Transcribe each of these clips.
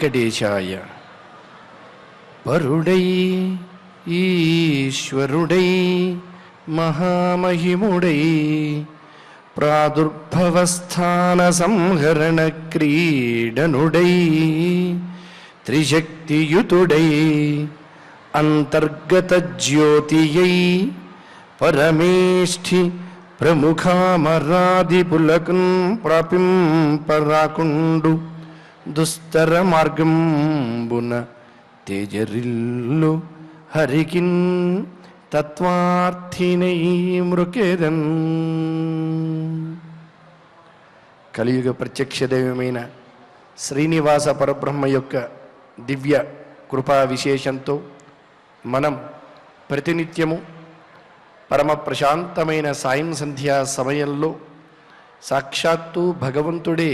వెంకటేశాయ. పరుడై ఈశ్వరుడై మహామహిముడై ప్రాదుర్భవస్థాన సంహరణ క్రీడనుడై త్రిశక్తియుతుడై అంతర్గత జ్యోతియై పరమేష్ఠి ప్రముఖామరాదిపులకన్ ప్రాపింపరాకుండు దుస్తర మార్గంబున తేజరిల్లు హరికిన్ తత్వార్థినై మృకేదన్. కలియుగ ప్రత్యక్ష దైవమైన శ్రీనివాస పరబ్రహ్మ యొక్క దివ్య కృపా విశేషంతో మనం ప్రతినిత్యము పరమ ప్రశాంతమైన సాయం సంధ్యా సమయంలో సాక్షాత్తు భగవంతుడే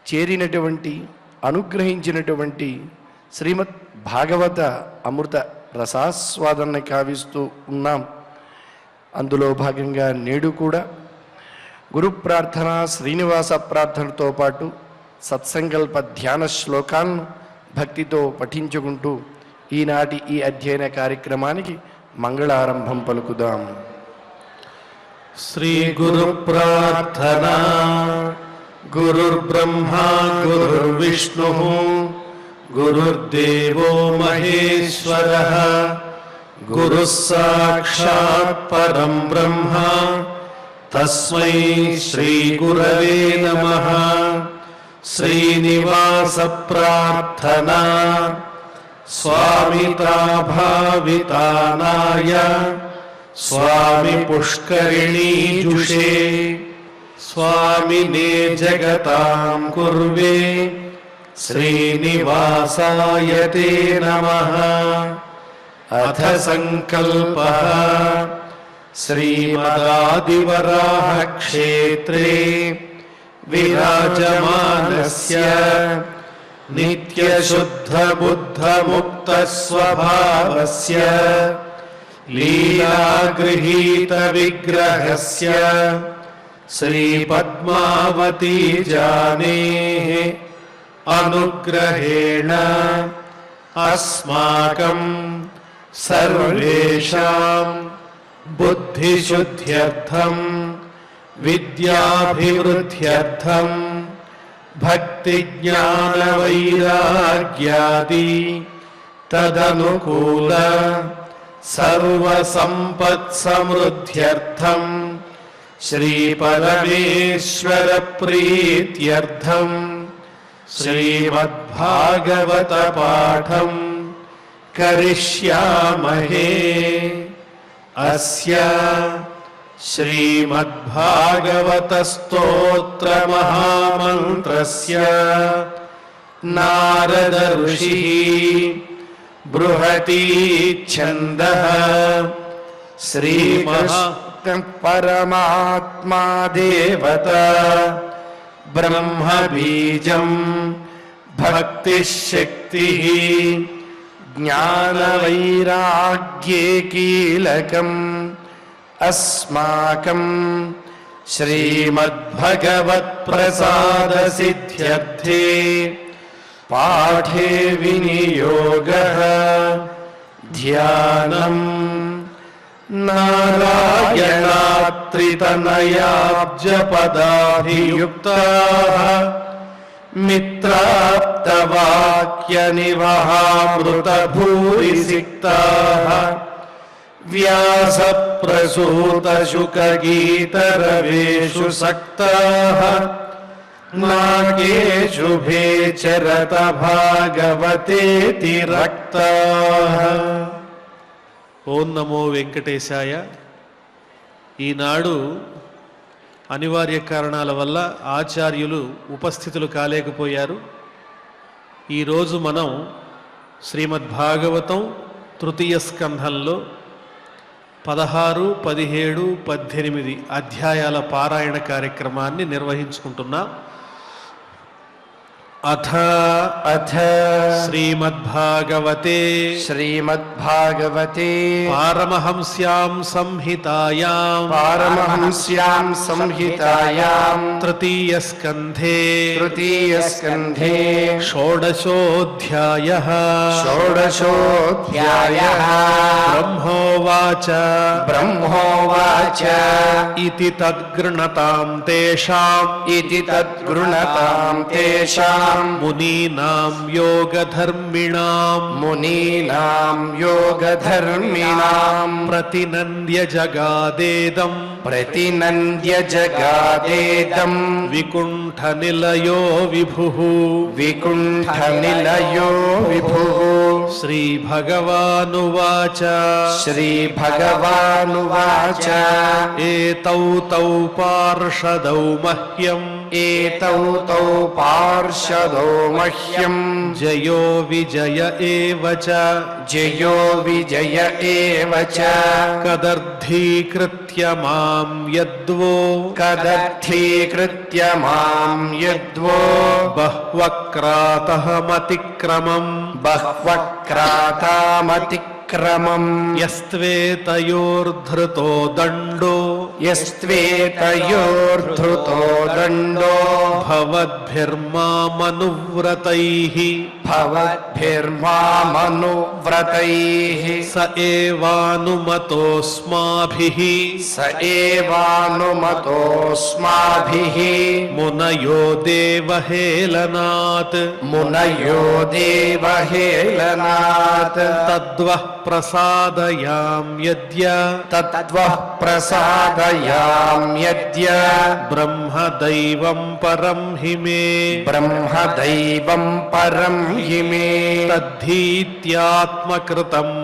చేరినటువంటి అనుగ్రహించినటువంటి శ్రీమద్ భాగవత అమృత రసాస్వాదన కావిస్తూ ఉన్నాం. అందులో భాగంగా నేడు కూడా గురు ప్రార్థన శ్రీనివాస ప్రార్థనతో పాటు సత్సంకల్ప ధ్యాన శ్లోకాలను భక్తితో పఠించుకుంటూ ఈనాటి ఈ అధ్యయన కార్యక్రమానికి మంగళారంభం పలుకుదాం. శ్రీ గురు ప్రార్థన. గురుర్బ్రహ్మా గురుర్విష్ణు గురుర్దేవో మహేశ్వరః గురుః సాక్షాత్ పరం బ్రహ్మ తస్మై శ్రీ గురవే నమః. శ్రీనివాస ప్రార్థనా. స్వామితా భావితానాయ స్వామి పుష్కరిణీజుషే స్వామినే జగతాం కుర్వే శ్రీనివాసాయ తే నమః. అథ సంకల్పః. శ్రీమదాదివరాహ క్షేత్రే విరాజమానస్య నిత్యశుద్ధ బుద్ధ ముక్త స్వభావస్య లీలాగృహీత విగ్రహస్య శ్రీ పద్మావతీ జానేః అనుగ్రహేణ అస్మాకం సర్వేషాం బుద్ధిశుద్ధ్యర్థం విద్యాభివృద్ధ్యర్థం భక్తి జ్ఞాన వైరాగ్యాది తదనుకూల సర్వసంపత్ సమృద్ధ్యర్థం శ్రీ పరమేశ్వర ప్రీత్యర్థం శ్రీమద్భాగవత పాఠం కరిష్యామహే. అస్య శ్రీమద్భాగవత స్తోత్ర మహామంత్రస్య నారద ఋషిః బృహతి ఛందః పరమాత్మా దేవత బ్రహ్మ బీజం భక్తి శక్తి జ్ఞాన వైరాగ్యే కీలకం అస్మాకం శ్రీమద్భగవత్ ప్రసాద సిద్ధ్యర్థే పాఠే వినియోగః ధ్యానం నారాయణాత్రితనయాబ్జపదాభియుక్తాః మిత్రాప్తవాక్యనివహామృతభూరిసిక్తాః వ్యాసప్రసూతశుకగీతరవేషు సక్తాః నాగేషు భేచరత భాగవతేతి రక్తాః. ఓం నమో వెంకటేశాయ. ఈనాడు అనివార్య కారణాల వల్ల ఆచార్యులు ఉపస్థితులు కాలేకపోయారు. ఈరోజు మనం శ్రీమద్భాగవతం తృతీయ స్కంధంలో 16, 17, 18 అధ్యాయాల పారాయణ కార్యక్రమాన్ని నిర్వహించుకుంటున్నాం. అథ అథ శ్రీమద్భాగవతే శ్రీమద్భాగవతే పారమహంస్యాం సంహితాయాం పారమహంస్యాం సంహితాయాం తృతీయ స్కంధే తృతీయస్కంధే షోడశోऽధ్యాయః షోడశోऽధ్యాయః బ్రహ్మోవాచ బ్రహ్మోవాచ ఇతి తద్గృణతాం తేషాం ఇతి తద్గృణతాం తేషాం మునీనాం యోగధర్మిణాం మునీనాం యోగధర్మిణాం ప్రతినంద్య జగాదేదం ప్రతినంద్య జగాదేదం వికుంఠ నిలయో విభుః వికుంఠ నిలయో విభుః శ్రీ భగవానువాచ శ్రీ భగవానువాచ ఏతౌ తౌ పార్షదౌ మహ్యం ఏతౌ తౌ పార్షదో మహ్యం జయో విజయ ఏవ చ జయో విజయ ఏవ చ కదర్థీకృత్య మాం యద్వో కదర్థీకృత్య మాం యద్వో బహ్వక్రాతమతిక్రమం బహ్వక్రాతామతిక్రమం యస్త్వేతయోర్ధృతో దండో యస్త్వేతయోర్ధృతో దండో భవద్భిర్మామనువ్రతైః భవద్భిర్మామనువ్రతైః స ఏవానుమతోస్మాభిః స ఏవానుమతోస్మాభిః మునయో దేవహేళనాత్ మునయో దేవహేళనాత్ తద్వః ప్రసాదయాం యద్య తద్వః ప్రసాదయామ్యద్య బ్రహ్మదైవం పరం హి మే బ్రహ్మదైవం పరం హి మే తద్ధీత్యాత్మకృతం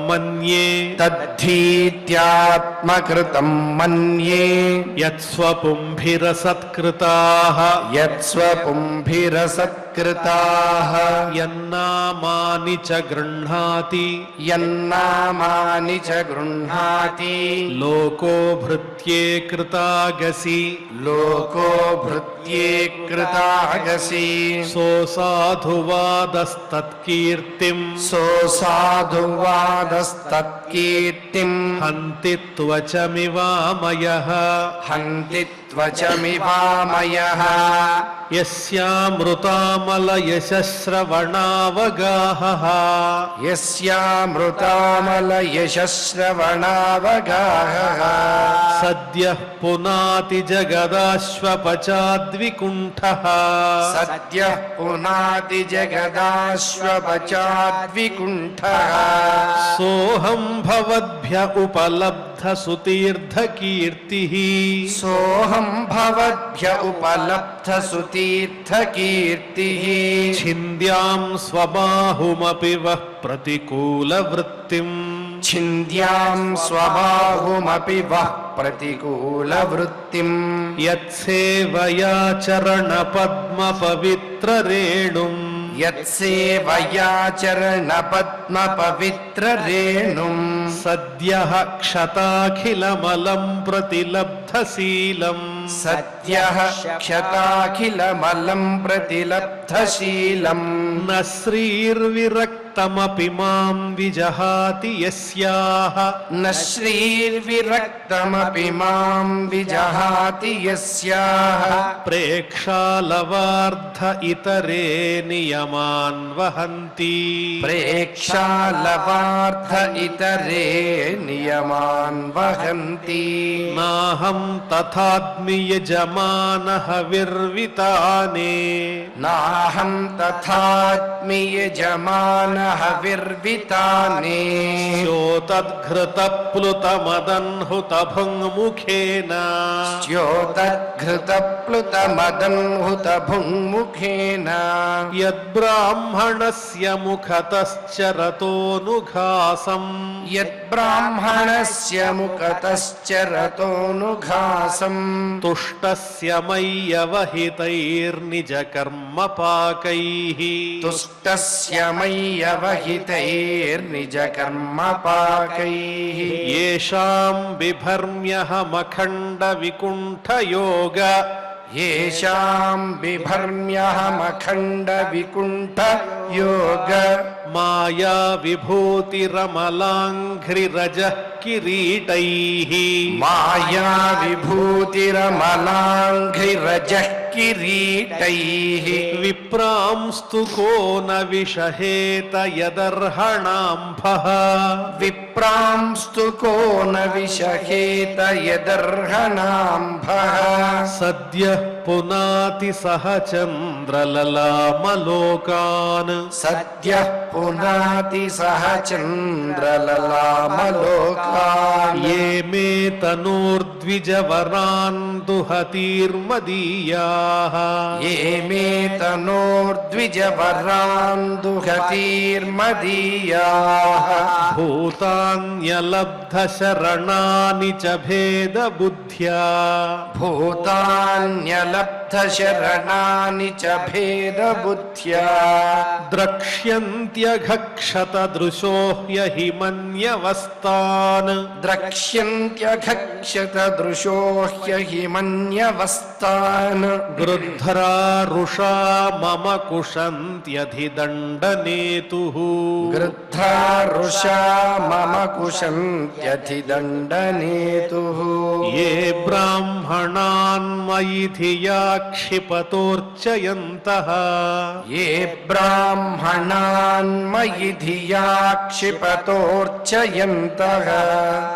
మన్యే తద్ధీత్యాత్మకృతం మన్యే యత్స్వపుంభిరసత్కృతాః యత్స్వపుంభిరసత్కృతాః యన్నామాని చ గృహ్ణాతి యన్నామాని చ గృహ్ణాతి లోకో భృత్యే కృతాగసి లోకో భృత్యే కృతాగసి సో సాధువాదస్తత్కీర్తిం సో సాధువాదస్తత్కీర్తిం హంతి త్వచమివామయః హంతి త్వచమివామయః యస్యామృతామలయశ్రవణావగాహః యస్యామృతామలయశశ్రవణావగాహः సద్యః పునాతి జగదాశ్వపచాద్వికుంఠః సద్యః పునాతి జగదాశ్వపచాద్వికుంఠः సోహం భవద్భ్య ఉపలబ్ధ సుతీర్థకీర్తిః సోహం భవద్భ్య ఉపలబ్ధ సుతీర్థకీర్తిః ఛింద్యాం స్వబాహుమపి వః ప్రతికూలవృత్తిం ఛింద్యాం స్వబాహుమపి వః ప్రతికూలవృత్తిం యత్సేవయా చరణపద్మపవిత్రరేణుం యత్సేవయా చరణపద్మపవిత్రరేణుం సద్యః క్షతాఖిలమలం ప్రతిలబ్ధశీలం సద్యః క్షతాఖిలమలం ప్రతిలబ్ధశీలం న శ్రీర్విరక్తమపి మాం విజహాతి యస్యాః న శ్రీర్విరక్తమపి మాం విజహాతి యస్యాః ప్రేక్షాలవార్ధ ఇతరే నియమాన్ వహంతి ప్రేక్షాలవార్థ ఇతరే నియమాన్ వహంతి నాహం తథాద్మి యజమానః విర్వితానే నాహం తథాత్మి యజమానః విర్వితానే శ్యోతద్ఘృతప్లుతమదన్హుతభుङ्ముఖేన చ్యోతఘృతప్లుతమదన్హుతభుङ्ముఖేన యద్బ్రాహ్మణస్య ముఖతశ్చరతోనుఘాసం యద్బ్రాహ్మణస్య ముఖతశ్చరతోనుఘాసం తుష్టస్య మయ్యవహితైర్నిజ కర్మపాకైః తుష్టస్య మయ్యవహితైర్నిజ కర్మపాకైః యేషాం బిభర్మ్యహమఖండ వికుంఠయోగ येषां बिभर्म्यहमखण्डविकुण्ठ योग माया विभूतिरमलाङ्घ्रिरजः किरीटैः माया विभूतिरमलाङ्घ्रिरजः किरीटैः विप्रांस्तु को न विषहेत यदर्हणाम्भः विप्रांस्तु को न विषहेत यदर्हणाम्भः सद्यः पुनाति सह चन्द्रललामलोकान् सद्यः पुनाति सह चन्द्रललामलोकान् ये मे तनूर्द्विजवरान् दुहतीर्मदीयाः ये मे तनोर्द्विजवरान् दुहतीर्मदीयाः भूतान्यलब्धशरणानि च भेदबुद्ध्या भूतान्यलब्धशरणानि च भेदबुद्ध्या द्रक्ष्यन्त्यघक्षतदृशो ह्यहिमन्यवस्तान् द्रक्ष्यन्त्यघक्षतदृशो ह्यहिमन्यवस्तान् गृध्रा रुषा मम कुशन्त्यधिदण्डनेतुः गृध्रा रुषा मम कुशन्त्यधिदण्डनेतुः ये ब्राह्मणान् मयि धिया क्षिपतोर्चयन्तः ये ब्राह्मणान् मयि धिया क्षिपतोर्चयन्तः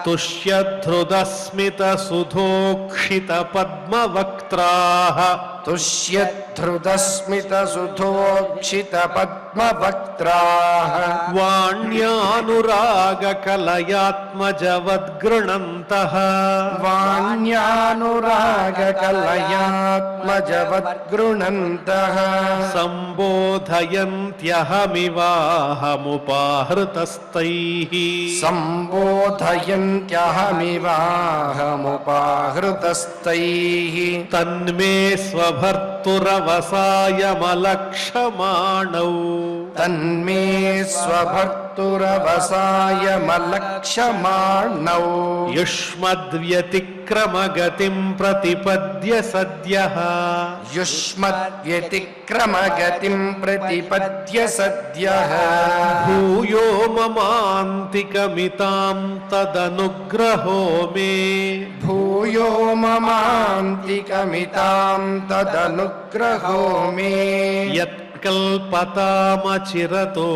तुष्यद्धृतस्मितसुधोक्षितपद्मवक्त्राः तुष्यद्धृतस्मितसुधोक्षितपद्मवक्त्राः वाण्यानुरागकलयात्मजवद्गृणन्तः वाण्यानुरागकलयात्मजवद्गृणन्तः सम्बोधयन्त्यहमिवाहमुपाहृतस्तैः सम्बोधयन्त्यहमिवाहमुपाहृतस्तैः तन्मे स्वभर्तुरवसायमलक्षमाणौ तन्मे स्वभर्तुरवसायमलक्षमाणौ युष्मद्व्यतिक्रमगतिं प्रतिपद्य सद्यः युष्मद्व्यतिक्रमगतिं प्रतिपद्य सद्यः भूयो ममान्तिकमितां तदनुग्रहो मे भूयो ममान्तिकमितां तदनुग्रहो मे यत्कल्पतामचिरतो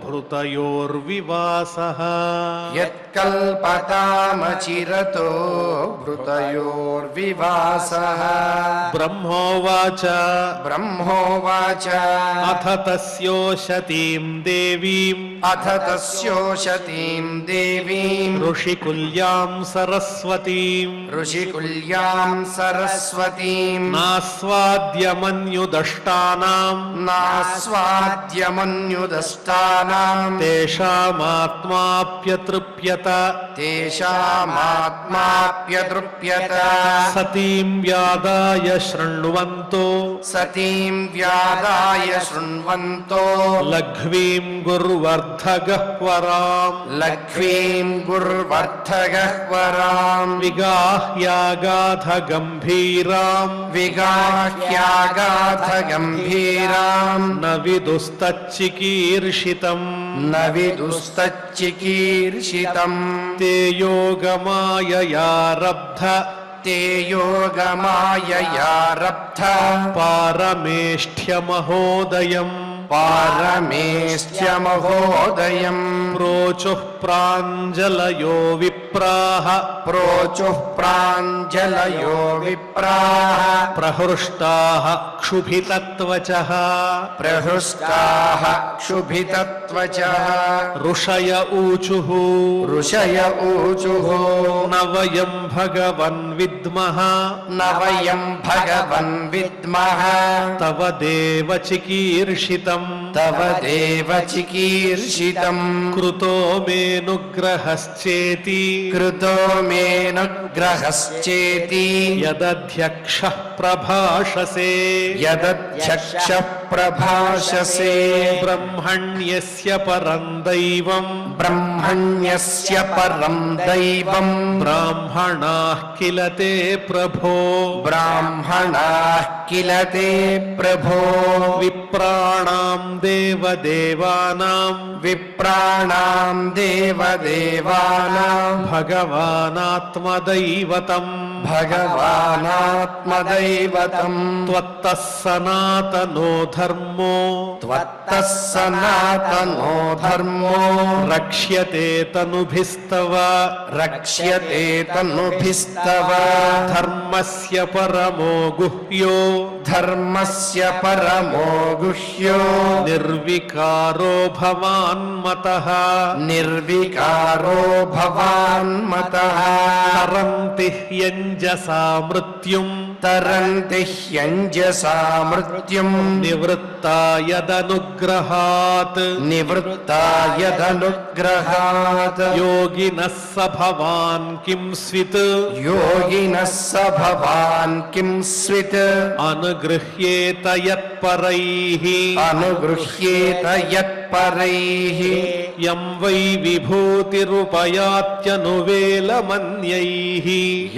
भृतयोर्विवासः यत्कल्पतामचिरतो भृतयोर्विवासः ब्रह्मोवाच ब्रह्मोवाच अथ तस्योशतीं देवीम् अथ तस्योशतीं देवीं ऋषिकुल्यां सरस्वतीं ऋषिकुल्यां सरस्वतीं नास्वाद्यमन्युदष्टानां नास्वाद्यमन्युदष्टानां तेषामात्माप्यतृप्यत तेषामात्माप्यतृप्यत सतीं व्यादाय शृण्वन्तो सतीं व्यादाय शृण्वन्तो लघ्वीं गुर्वर्धगह्वराम् लघ्वीं गुर्वर्धगह्वरां विगाह्यागाधगम्भीराम् विगाह्यागाधगम्भीरां न विदुस्तच्चिकीर्षितम् न विदुस्तच्चिकीर्षितम् ते योगमाययारब्ध ते योगमाययारब्ध पारमेष्ठ्यमहोदयम् पारमेष्ठ्यमहोदयम् प्रोचुः प्राञ्जलयो विप्राः प्रोचुः प्राञ्जलयो विप्राः प्रहृष्टाः क्षुभितत्वचः प्रहृष्टाः क्षुभितत्वचः ऋषय ऊचुः ऋषय ऊचुः न वयं भगवन् विद्मः न वयं भगवन् विद्मः तव देव चिकीर्षितम् तव देव चिकीर्षितम् कृतो मेऽनुग्रहश्चेति कृतो मेऽनुग्रहश्चेति यदध्यक्षः प्रभाषसे यदध्यक्षः प्रभाषसे ब्रह्मण्यस्य परं दैवम् ब्रह्मण्यस्य परं दैवम् ब्राह्मणाः किल ते प्रभो ब्राह्मणाः किल ते प्रभो विप्राणां देवदेवानां विप्राणां देवदेवानां भगवानात्मदैवतम् भगवानात्मदैवतम् त्वत्तः सनातनो धर्मो त्वत्तः सनातनो धर्मो रक्ष्यते तनुभिस्तव रक्ष्यते तनुभिस्तव धर्मस्य परमो गुह्यो धर्मस्य परमो गुह्यो निर्विकारो भवान्मतः निर्विकारो भवान्मतः हरन्ति ह्यञ्जसा मृत्युम् तरन्ति ह्यञ्जसा मृत्युम् निवृत्ता यदनुग्रहात् निवृत्ता यदनुग्रहात् योगिनः स भवान् किं स्वित् योगिनः स भवान् किं स्वित् अनुगृह्येत यत्परैः अनुगृह्येत यत्परैः यं वै विभूतिरुपयात्यनुवेलमन्यैः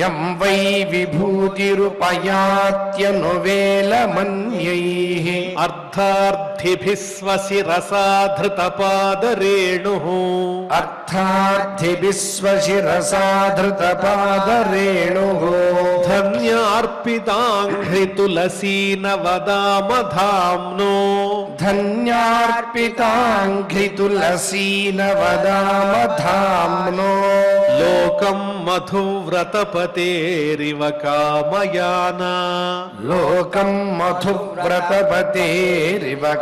यं वै विभूतिरुपयात्यनुवेलमन्यैः अर्थार्थिभिः स्वशिरसा धृतपादरेणुः अर्थार्थिभिः स्वशिरसा धृतपादरेणुः धन्यार्पिताङ्घ्रितुलसीन वदामधाम्नो धन्यार्पिताङ्घ्रितुलसीन वदामधाम्नो लोकं मधुव्रतपतेरिव कामयाना लोकं मधुव्रतपतेरिव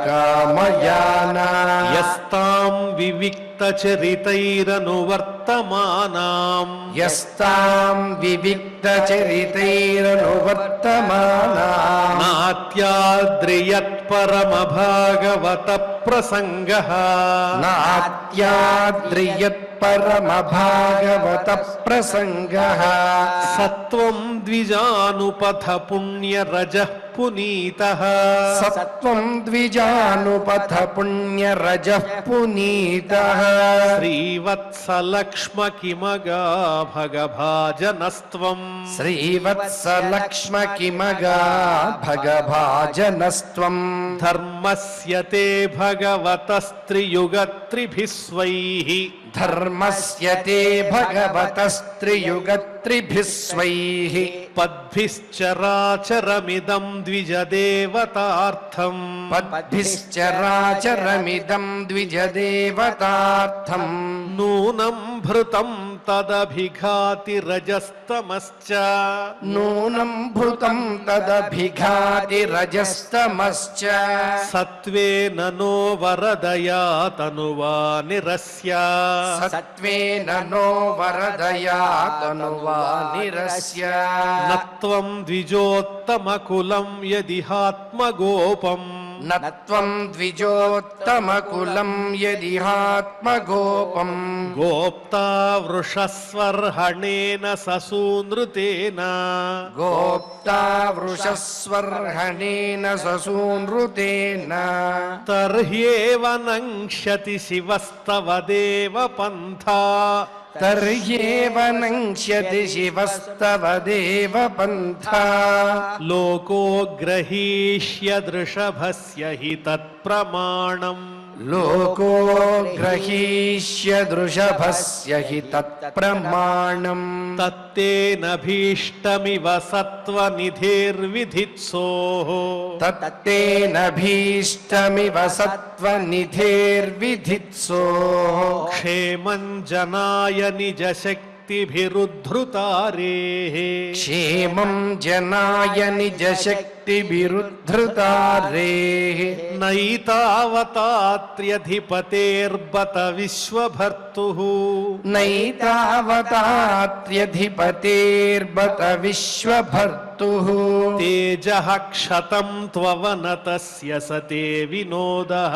कामयाना यस्तां विविक्तचरितैरनुवर्तमानाम् यस्तां विविक्तचरितैरनुवर्तमानाम् नात्याद्रियत्परमभागवत प्रसङ्गः नात्याद्रियत्परमभागवत प्रसङ्गः सत्वं द्विजानुपथ पुण्यरजः पुनीतः सत्वं द्विजानुपथ पुण्यरजः पुनीतः श्रीवत्सलक्ष्म किमगा भगभाजनस्त्वम् श्रीवत्सलक्ष्म किमगा भगभाजनस्त्वम् धर्मस्य ते भगवतस्त्रियुगत्रिभिः स्वैः धर्मस्य ते भगवतस्त्रियुगत्रिभिः स्वैः पद्भिश्चराचरमिदं द्विजदेवतार्थम् पद्भिश्चराचरमिदं द्विजदेवतार्थम् नूनं भृतं तदभिघाति रजस्तमश्च नूनं भृतं तदभिघाति रजस्तमश्च सत्त्वेन नो वरदया तनुवा निरस्य सत्त्वेन नो वरदया तनुवा निरस्य न त्वं द्विजोत्तमकुलं यदिहात्मगोपम् न त्वं द्विजोत्तमकुलं यदिहात्मगोपम् गोप्ता वृषस्वर्हणेन ससूनृतेन गोप्ता वृषस्वर्हणेन ससूनृतेन तर्ह्येव नङ्क्ष्यति शिवस्तव देवपन्था तर्ह्येव नङ्क्ष्यति शिवस्तव देवपन्था लोको ग्रहीष्यदृषभस्य हि तत्प्रमाणम् लोको ग्रहीष्य दृषभस्य हि तत्प्रमाणम् तत्तेन भीष्टमिव सत्त्वनिधिर्विधित्सोः तत्तेन भीष्टमिव सत्त्वनिधिर्विधित्सोः क्षेमं जनाय निजशक्तिभिरुद्धृतारेः क्षेमं जनाय निजशक्तिभिरुद्धृतारेः नैतावतात्र्यधिपतेर्बत विश्वभर्तुः नैतावतात्र्यधिपतेर्बत विश्वभर्तुः कर्तुः तेजः क्षतं त्ववनतस्य सते विनोदः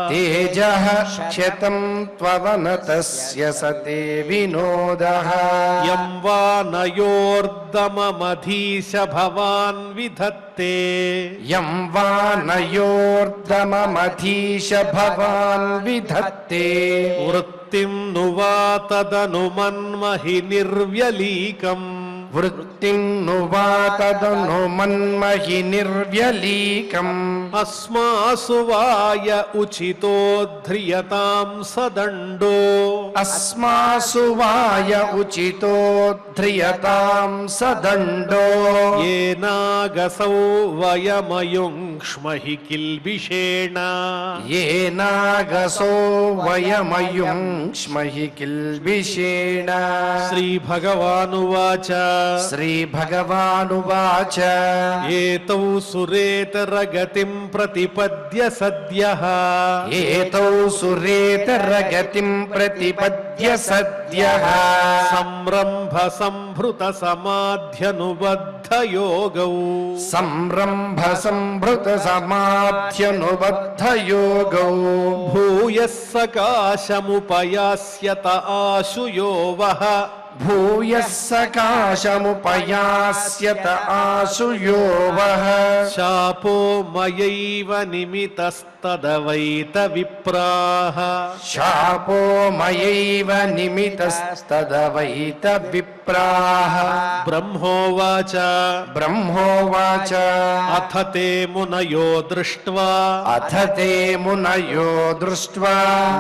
तेजः क्षतं त्ववनतस्य सते विनोदः यं वा नयोर्दममधीश भवान् विधत्ते यं वा नयोर्दममधीश भवान् विधत्ते वृत्तिं नु वा तदनुमन्महि निर्व्यलीकम् वृत्तिं नु वा तदनु मन्महि निर्व्यलीकम् अस्मासु वाय उचितो ध्रियतां सदण्डो अस्मासु वाय उचितो ध्रियतां सदण्डो येनागसौ वयमयुङ्क्ष्महि किल्बिषेण येनागसो वयमयुङ्क्ष्महि किल्बिषेण श्रीभगवानुवाच श्रीभगवानुवाच एतौ सुरेतरगतिं प्रतिपद्य सद्यः एतौ सुरेतरगतिं प्रतिपद्य सद्यः संरम्भ संभृत समाध्यनुबद्धयोगौ संरम्भ संभृत समाध्यनुबद्धयोगौ भूयः सकाशमुपयास्यत आशुयो वः भूयः सकाशमुपयास्यत आशु यो वः शापो मयैव निमितस्तदवैत विप्राः शापो मयैव निमितस्तदवैत विप्राः ब्रह्मोवाच ब्रह्मोवाच अथ ते मुनयो दृष्ट्वा अथ ते मुनयो दृष्ट्वा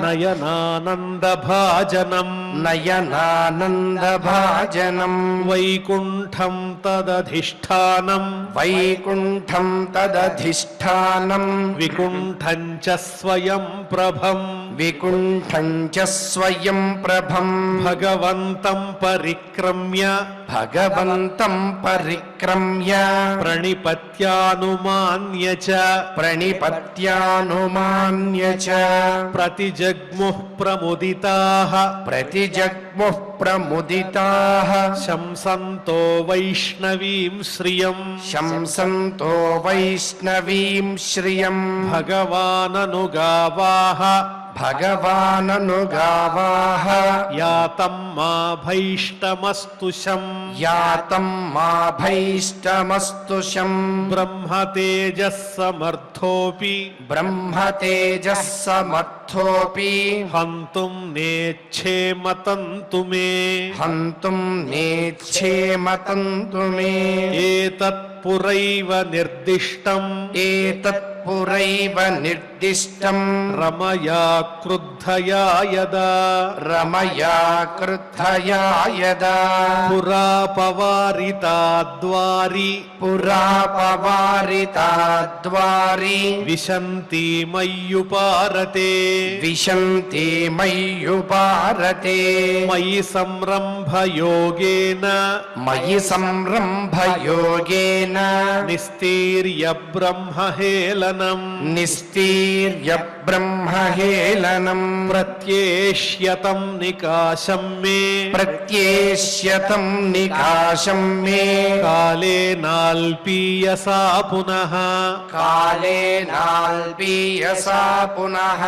नयनानन्दभाजनम् नयनानन्दभाजनम् वैकुण्ठं तदधिष्ठानम् वैकुण्ठं तदधिष्ठानम् विकुण्ठं च स्वयं प्रभम् विकुण्ठं च स्वयं प्रभम् भगवन्तं परिक्रम्य भगवन्तं परिक्रम्य प्रणिपत्यानुमान्य च प्रणिपत्यानुमान्य च प्रतिजग्मुः प्रमुदिताः प्रतिजग्मुः प्रमुदिताः शंसन्तो वैष्णवीं श्रियम् शंसन्तो वैष्णवीं श्रियम् भगवाननुगावाः भगवाननुगावाः यातं मा भैष्टमस्तुषम् यातं मा भैष्टमस्तुषम् ब्रह्मतेजः समर्थोऽपि ब्रह्मतेजः समर्थोऽपि हन्तुं नेच्छेमतन्तु मे हन्तुं नेच्छेमतन्तु मे एतत्पुरैव निर्दिष्टम् एतत्पुरैव निर्दिष्टम् रमया क्रुद्धया यदा रमया क्रुद्धया यदा पुरा पवारिता द्वारि पुरा पवारिता द्वारि विशन्ति मय्युपारते विशन्ति मय्युपारते मयि संरम्भ योगेन मयि संरम्भ योगेन निस्तीर्य ब्रह्महेलनम् निस्तीर्य ब्रह्महेलनम् प्रत्येष्यतं निकाशं मे प्रत्येष्यतं निकाशं मे कालेनाल्पीयसा पुनः कालेनाल्पीयसा पुनः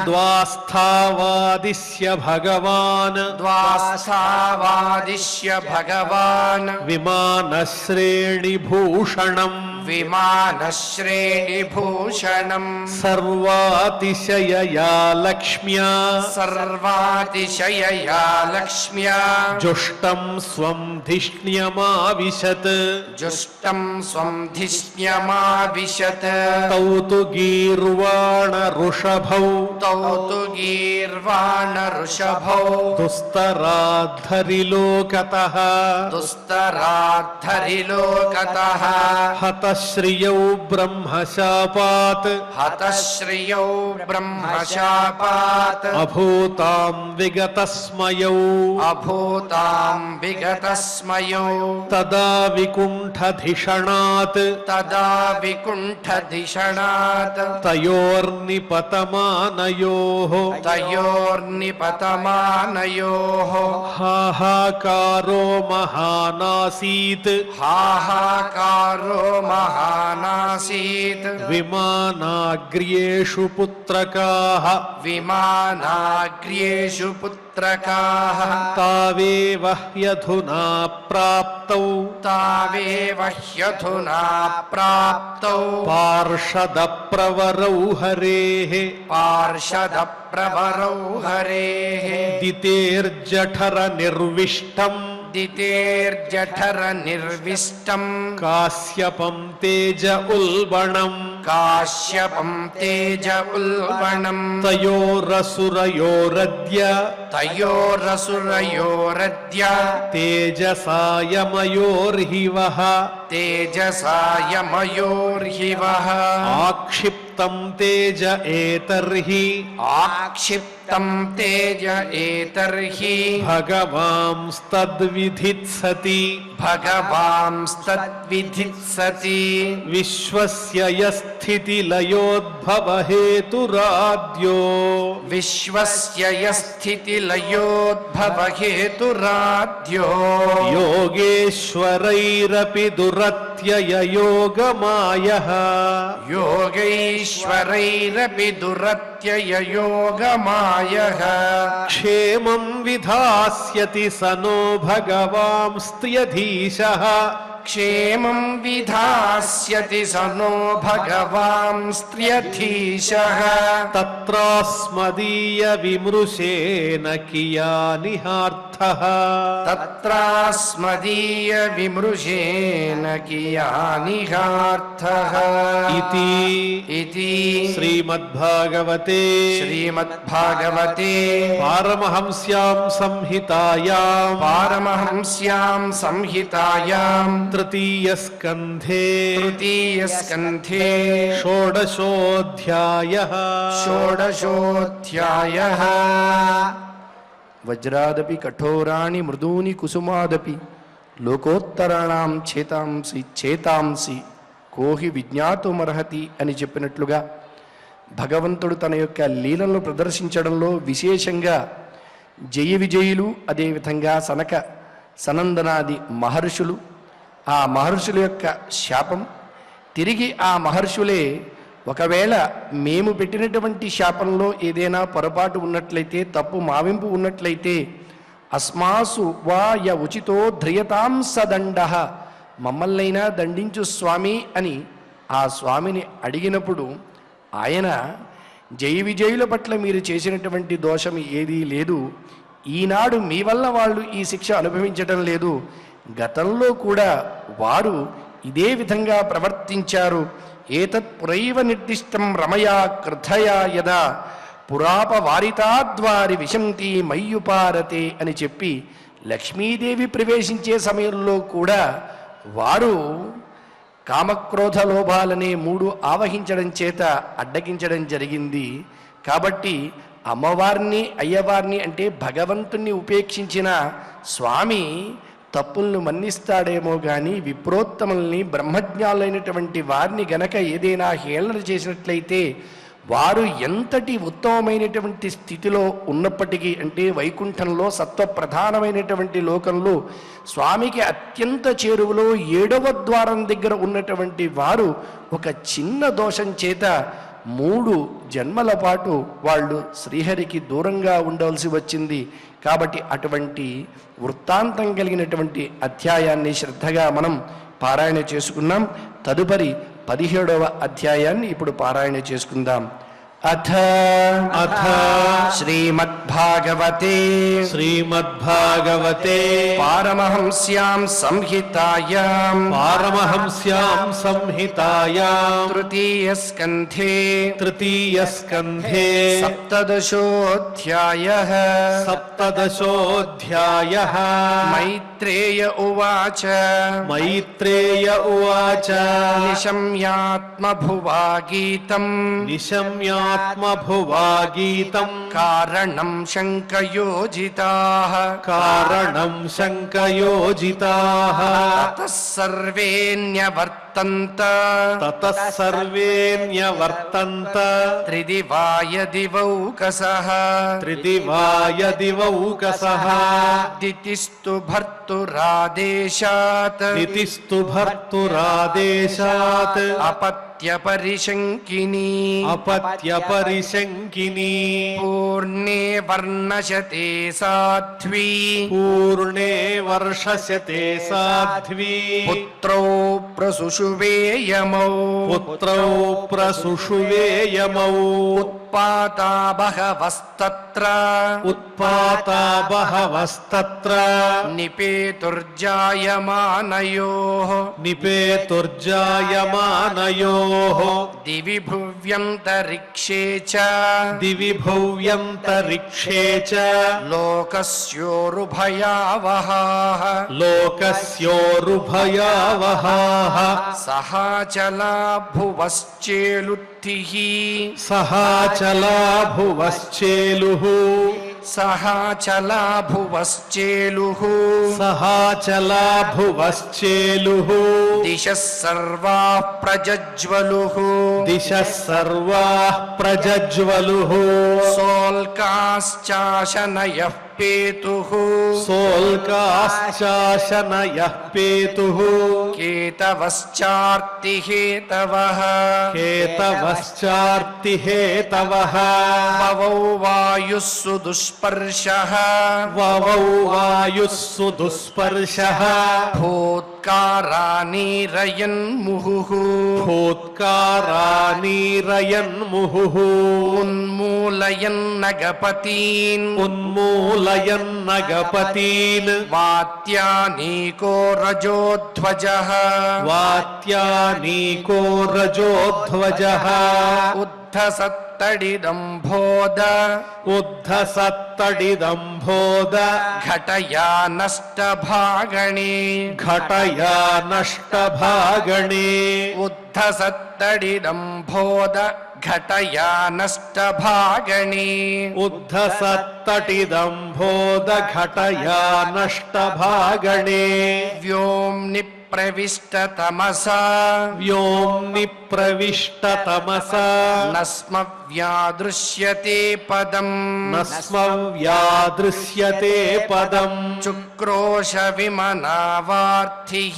द्वास्थावादिश्य भगवान् द्वासावादिश्य भगवान् विमानश्रेणिभूषणम् विमानश्रेणिभूषणम् सर्वातिशयया लक्ष्म्या सर्वातिशयया लक्ष्म्या जुष्टं स्वं धिष्ण्यमाविशत् जुष्टं स्वं धिष्ण्यमाविशत् तौ तु गीर्वाणऋषभौ तौ तु गीर्वाणऋषभौ दुस्तराद्धरिलोकतः दुस्तराद्धरिलोकतः हतश्रियौ ब्रह्मशापात् हतश्रियौ ब्रह्मशापात् अभूतां विगतस्मयौ अभूतां विगतस्मयो तदा विकुण्ठधिषणात् तदा विकुण्ठधिषणात् तयोर्निपतमानयोः तयोर्निपतमानयोः हा हाहाकारो महानासीत् हाहाकारो महानासीत् विमानाग्र्येषु पुत्रकाः विमानाग्र्येषु पुत्रकाः तावेव ह्यधुना प्राप्तौ तावेव ह्यधुना प्राप्तौ पार्षदप्रवरौ हरेः पार्षदप्रवरौ हरेः दितेर्जठरनिर्विष्टम् दितेर्जठरनिर्विष्टम् काश्यपं तेज उल्बणम् काश्यपं तेज उल्बणम् तयोरसुरयोरद्य तयोरसुरयोरद्य तेजसायमयोर्हिवः तेजसायमयोर्हिवः आक्षिप्तं तेज एतर्हि आक्षिप्तं तेज एतर्हि भगवांस्तद्विधित्सति भगवांस्तद्विधित्सति विश्वस्य यस्थितिलयोद्भवहेतुराद्यो विश्वस्य यस्थितिलयोद्भवहेतुराद्यो योगेश्वरैरपि दुरत्यययोगमायः योगैश्वरैरपि दुरत्यययोगमायः क्षेमं विधास्यति स नो भगवांस्त्यधीशः क्षेमं विधास्यति स नो भगवांस्त्र्यधीशः तत्रास्मदीय विमृशेन कियानिहार्थः तत्रास्मदीय विमृशेन कियानिहार्थः इति श्रीमद्भागवते श्रीमद्भागवते पारमहंस्यां संहितायां पारमहंस्यां संहितायां तृतीयस्कन्धे तृतीयस्कन्धे षोडशोऽध्यायः षोडशोऽध्यायः वज्रादपि कठोराणि मृदूनि कुसुमादपि లోకోత్తరాణం చేతాంసి కోహి విజ్ఞాతుమర్హతి అని చెప్పినట్లుగా భగవంతుడు తన యొక్క లీలలను ప్రదర్శించడంలో విశేషంగా జయ విజయులు, అదేవిధంగా సనక సనందనాది మహర్షులు, ఆ మహర్షుల యొక్క శాపం తిరిగి ఆ మహర్షులే ఒకవేళ మేము పెట్టినటువంటి శాపంలో ఏదైనా పొరపాటు ఉన్నట్లయితే, తప్పు మావింపు ఉన్నట్లయితే అస్మాసు వా య ఉచితో ధ్రియతాం సదండ, మమ్మల్నైనా దండించు స్వామి అని ఆ స్వామిని అడిగినప్పుడు ఆయన జయ విజయుల పట్ల మీరు చేసినటువంటి దోషం ఏదీ లేదు, ఈనాడు మీ వల్ల వాళ్ళు ఈ శిక్ష అనుభవించడం లేదు, గతంలో కూడా వారు ఇదే విధంగా ప్రవర్తించారు. ఏతత్ పురైవ నిర్దిష్టం రమయా కృథయా యదా పురాపవారితాద్వారి విశంతి మయ్యుపారతే అని చెప్పి లక్ష్మీదేవి ప్రవేశించే సమయంలో కూడా వారు కామక్రోధ లోభాలనే మూడు ఆవహించడం చేత అడ్డగించడం జరిగింది. కాబట్టి అమ్మవారిని అయ్యవారిని అంటే భగవంతుణ్ణి ఉపేక్షించిన స్వామి తప్పులను మన్నిస్తాడేమో కానీ విప్రోత్తముల్ని బ్రహ్మజ్ఞాలైనటువంటి వారిని గనక ఏదైనా హేళన చేసినట్లయితే వారు ఎంతటి ఉత్తమమైనటువంటి స్థితిలో ఉన్నప్పటికీ, అంటే వైకుంఠంలో సత్వప్రధానమైనటువంటి లోకంలో స్వామికి అత్యంత చేరువలో 7వ ద్వారం దగ్గర ఉన్నటువంటి వారు ఒక చిన్న దోషం చేత 3 జన్మల పాటు వాళ్ళు శ్రీహరికి దూరంగా ఉండవలసి వచ్చింది. కాబట్టి అటువంటి వృత్తాంతం కలిగినటువంటి అధ్యాయాన్ని శ్రద్ధగా మనం పారాయణ చేసుకున్నాం. తదుపరి 17వ అధ్యాయాన్ని ఇప్పుడు పారాయణ చేసుకుందాం. అథ శ్రీమద్భాగవతే పారమహంస్యాం సంహితాయాం తృతీయస్కంధే సప్తదశోऽధ్యాయः మైత్రేయ ఉవాచ నిశమ్యాత్మభువా గీతం కారణాత్మభువా గీతం కారణం శంకయోజితాః కారణం శంకయోజితాః తతః సర్వేణ్యవర్తంత తతః సర్వేణ్యవర్తంత త్రిదివాయ దివౌకసః త్రిదివాయ దివౌకసః దితిస్తు భర్తురాదేశాత్ దితిస్తు భర్తురాదేశాత్ అపత్యపరిశంకినీ అపత్యపరిశంకినీ పూర్ణే వర్ణశతే సాధ్వీ పూర్ణే వర్షశతే సాధ్వీ పుత్రౌ ప్రసుషువేయమౌ పుత్రౌ ప్రసుషువేయమౌ ఉత్పాతా బహవస్తత్ర ఉత్పాతా బహవస్తత్ర నిపేతుర్జాయమానయోః నిపేతుర్జాయమానయోః దివి భువ్యంతరిక్షే చ దివి భువ్యంతరిక్షే చ లోకస్యోరుభయావహాః లోకస్యోరుభయావహాః సహాచలా భువశ్చేలుత్తిః సహాచలా భువశ్చేలుః సహాచలా భువశ్చేలుః సహాచలా భువశ్చేలుః దిశः సర్వాః ప్రజజ్వలుః దిశः సర్వాః ప్రజజ్వలుః సోల్కాశ్చాశనయః పేతుః సోల్కాశ్చాశనయః పేతుః కేతవశ్చార్తిహేతవః కేతవశ్చార్తిహేతవః పవౌ వాయుః సుదుస్పర్శః వవౌ వాయుః సుదుస్పర్శః భూత్కారానీరయన్ముహుః భూత్కారానీరయన్ముహుః ఉన్మూలయన్నగపతీన్ ఉన్మూలయన్నగపతీన్ వాత్యానీకో రజోధ్వజః వాత్యానీకో రజోధ్వజః ఉద్ధసత్తడిదంభోద ఉద్ధసత్తడిదంభోద ఘటయా నష్టభాగణే ఘటయా నష్టభాగణే ఉద్ధసత్తడిదంభోద ఘటయా నష్టభాగణే ఉద్ధసత్తటిదంభోద ఘటయా నష్టభాగణే వ్యోమ్ని ప్రవిష్టతమసా వ్యోమ్ని ప్రవిష్టతమస నస్మవ్యాదృశ్యతే పదం నస్మవ్యాదృశ్యతే పదం చుక్రోశ విమనావార్థిః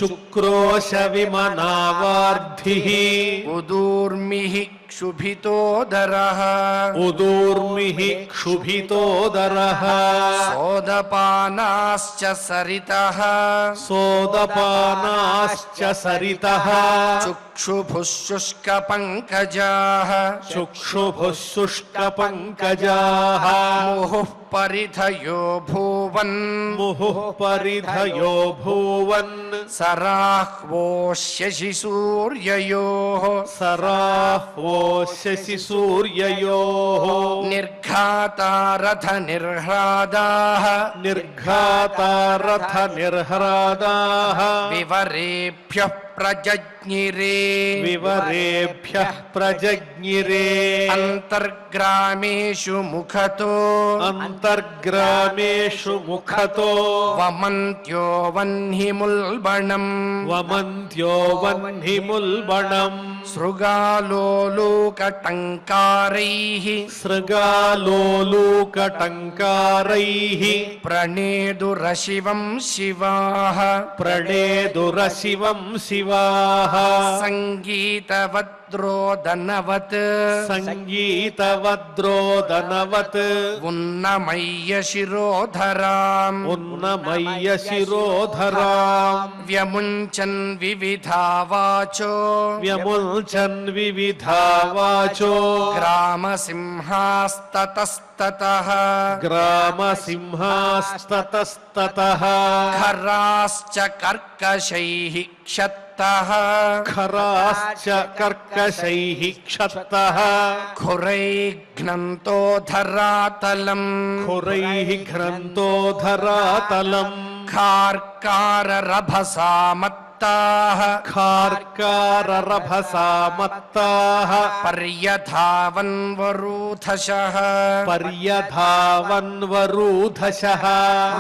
చుక్రోశ విమనావార్ధిః ఉదూర్మిః క్షుభితోదరః ఉదూర్మిః క్షుభితోదరః సోదపానాశ్చ సరితః సోదపానాశ్చ సరితః చక్షుభుః శుష్కపంకజాః చక్షుభుః శుష్కపంకజాః ముహుః పరిధయో భూవన్ ముహుః పరిధయో భూవన్ సరాహ్వో శశి సూర్యయోః సరాహ్వో శశి సూర్యయోః నిర్ఘాతా రథ నిర్హ్రాదాః నిర్ఘాతా రథ నిర్హ్రాదాః వివరేభ్యః ప్రజజ్ఞిరే వివరేభ్యః ప్రజజ్ఞిరే అంతర్గ్రామేషు ముఖతో అంతర్గ్రామేషు ముఖతో వమంత్యో వహ్నిముల్బణం వమంత్యో వహ్నిముల్బణం శృగాలోలూకటంకారైః సృగాలోలూకటంకారైః ప్రణేదురశివం శివాః ప్రణేదురశివం శివాః సంగీతవద్రోదనవత్ సంగీతవద్రోదనవత్ ఉన్నమయ్య శిరోధరాం ఉన్నమయ్య శిరోధరాం వ్యముంచన్ వివిధావాచో వ్యముల్చన్ వివిధా వాచో గ్రామసింహాస్తతస్తతః గ్రామసింహాస్తతస్తతః ఖరాశ్చ కర్కశైః క్షత్తః ఖరాశ్చ కర్కశైః క్షత్తః ఖురైఘ్నంతో ధరాతలం ఖురైః ఘ్నంతో ధరాతలం ఖార్కార రభసా మత్త मत्ताः खार्काररभसा मत्ताः पर्यधावन्वरूथशः पर्यधावन्वरूधशः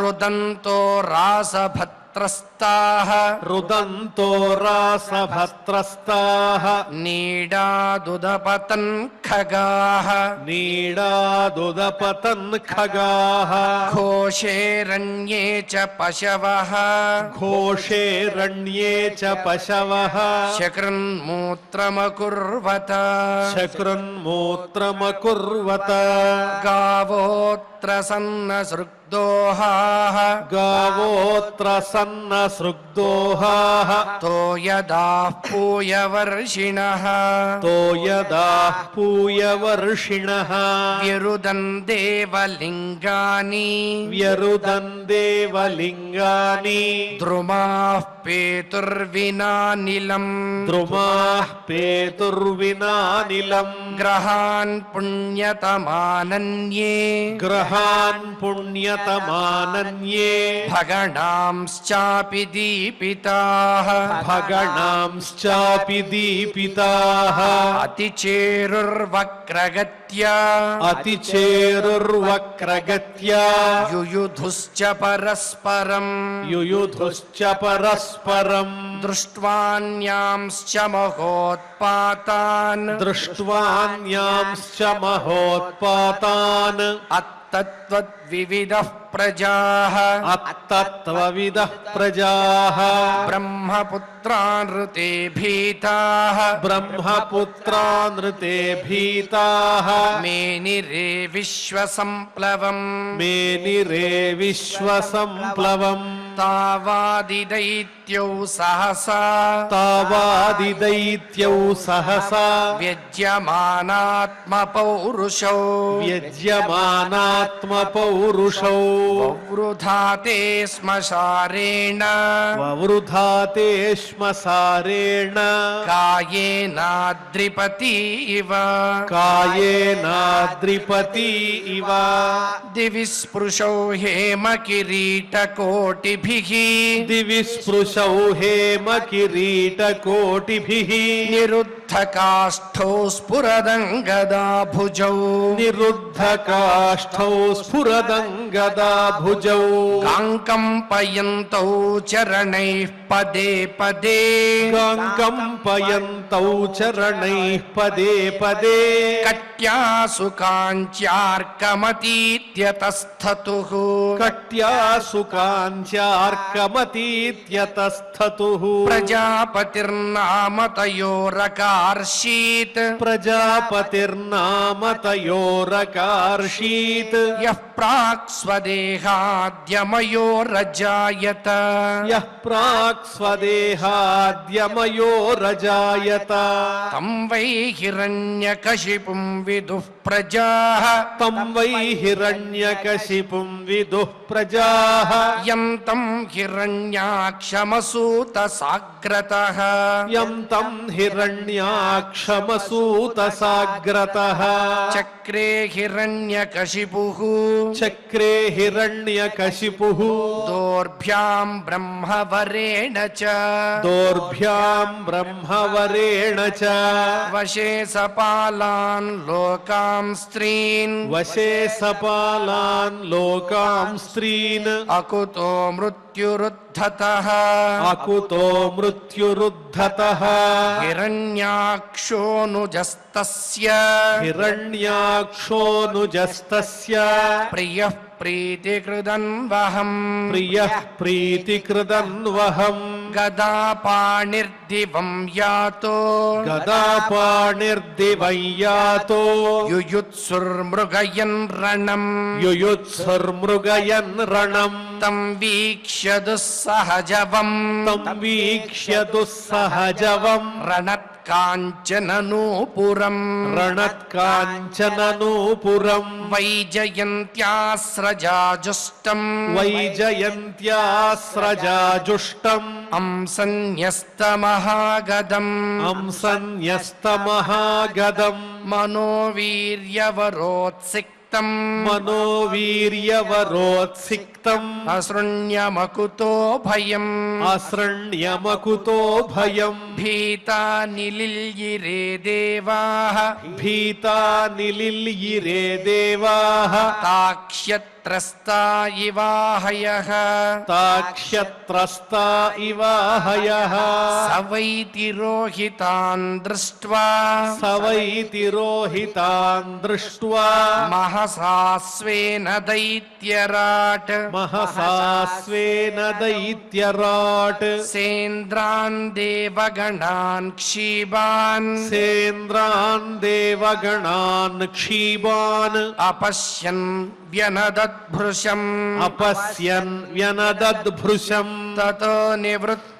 रुदन्तो रासभत्रस्ताः रुदन्तो रासभत्रस्ताः नीडादुदपतन् खगाः नीडादुदपतन् खगाः घोषेरण्ये च पशवः घोषेरण्ये च पशवः शकृन्मूत्रमकुर्वत शकृन्मूत्रमकुर्वत गावोऽत्र सन्नसृग्दोहाः गावोऽत्र सन्नसृग्दोहाः तोयदाः पूयवर्षिणः तोयदाः पूयवर्षिणः विरुदन् देवलिङ्गानि व्यरुदन् देवलिङ्गानि द्रुमाः पेतुर्विनानिलम् द्रुमाः पेतुर्विनानिलम् ग्रहान् पुण्यतमानन्ये ग्रहान् पुण्यतमानन्ये भगणांश्चापि दीपिताः भगणांश्चापि दीपिताः अतिचेरुर्वक्रगत्या अतिचेरुर्वक्रगत्या युयुधुश्च परस्परम् युयुधुश्च परस्परम् दृष्ट्वान्यांश्च महोत्पातान् दृष्ट्वान्यांश्च महोत्पातान् अत्तत्त्वद्विविधः प्रजाः अत्तत्त्वविदः प्रजाः ब्रह्मपुत्रानृते भीताः ब्रह्मपुत्रानृते भीताः मेनिरे विश्वसम्प्लवम् मेनिरे विश्वसम्प्लवम् तावादिदैत्यौ सहसा तावादिदैत्यौ सहसा व्यज्यमानात्मपौरुषौ व्यज्यमानात्मपौरुषौ ववृधाते श्मशारेण ववृधाते श्मसारेण कायेनाद्रिपति इव कायेनाद्रिपति इव दिवि स्पृशौ हेमकिरीटकोटिभिः दिवि स्पृशौ हेमकिरीटकोटिभिः निरुद्धकाष्ठौ स्फुरदङ्गदा भुजौ निरुद्धकाष्ठौ स्फुरदङ्गदा भुजौ काङ्कम्पयन्तौ चरणैः पदे पदे गाङ्कम्पयन्तौ चरणैः पदे पदे कट्यासु काञ्च्यार्कमतीत्यतस्थतुः कट्यासु काञ्च्यार्कमतीत्यतस्थतुः प्रजापतिर्नाम तयोरकार्षीत् प्रजापतिर्नाम तयोरकार्षीत् यः प्राक् स्वदेहाद्यमयो रजायत यः प्राक् स्वदेहाद्यमयो रजायत तं वै हिरण्यकशिपुं विदुः प्रजाः तं वै हिरण्यकशिपुं विदुः प्रजाः यन्तं हिरण्याक्षमसूतसाग्रतः यं तं हिरण्याक्षमसूतसाग्रतः चक्रे हिरण्यकशिपुः चक्रे हिरण्यकशिपुः दोर्भ्यां ब्रह्मवरेण च दोर्भ्यां ब्रह्मवरेण च वशे सपालान् लोकां स्त्रीन् वशे सपालान् लोकां स्त्रीन् अकुतो मृत्युरुद्धतः अकुतो मृत्युरुद्धतः हिरण्याक्षोऽनुजस्तस्य हिरण्याक्षोऽनुजस्तस्य प्रियः प्रीतिकृदन्वहम् प्रियः प्रीतिकृदन्वहम् गदापाणिर्दिवं यातो गदापाणिर्दिवं यातो युयुत्सुर्मृगयन् रणम् युयुत्सुर्मृगयन् रणम् तं वीक्ष्य दुःसहजवम् तं वीक्ष्य दुःसहजवम् रणत्काञ्चननूपुरम् रणत्काञ्चननूपुरम् वैजयन्त्यास्रजाजुष्टम् वैजयन्त्यास्रजाजुष्टम् अंसन्यस्तमहागदम् अंसन्यस्तमहागदम् मनोवीर्यवरोत्सिक्तम् మనోవీర్యవరోత్సిక్తం అసృణ్యమకుతో భయం అసృణ్యమకుతో భయం భీతా నిలిల్యిరే దేవాః భీతా నిలిల్యిరే దేవాః తాక్ష్యత్రస్తా ఇవాహయః తాక్ష్యత్రస్తా ఇవాహయః సవైతి రోహితాన్ దృష్ట్వా సవైతి రోహితాన్ దృష్ట్వా మహసాస్వేన దైత్యరాట్ మహసాస్వేన దైత్యరాట్ సేంద్రాన్ దేవగణాన్ క్షీబాన్ సేంద్రాన్ దేవగణాన్ క్షీబాన్ అపశ్యన్ వ్యనదద్భృశం అపశ్యన్ వ్యనదద్భృశం తతో నివృత్తః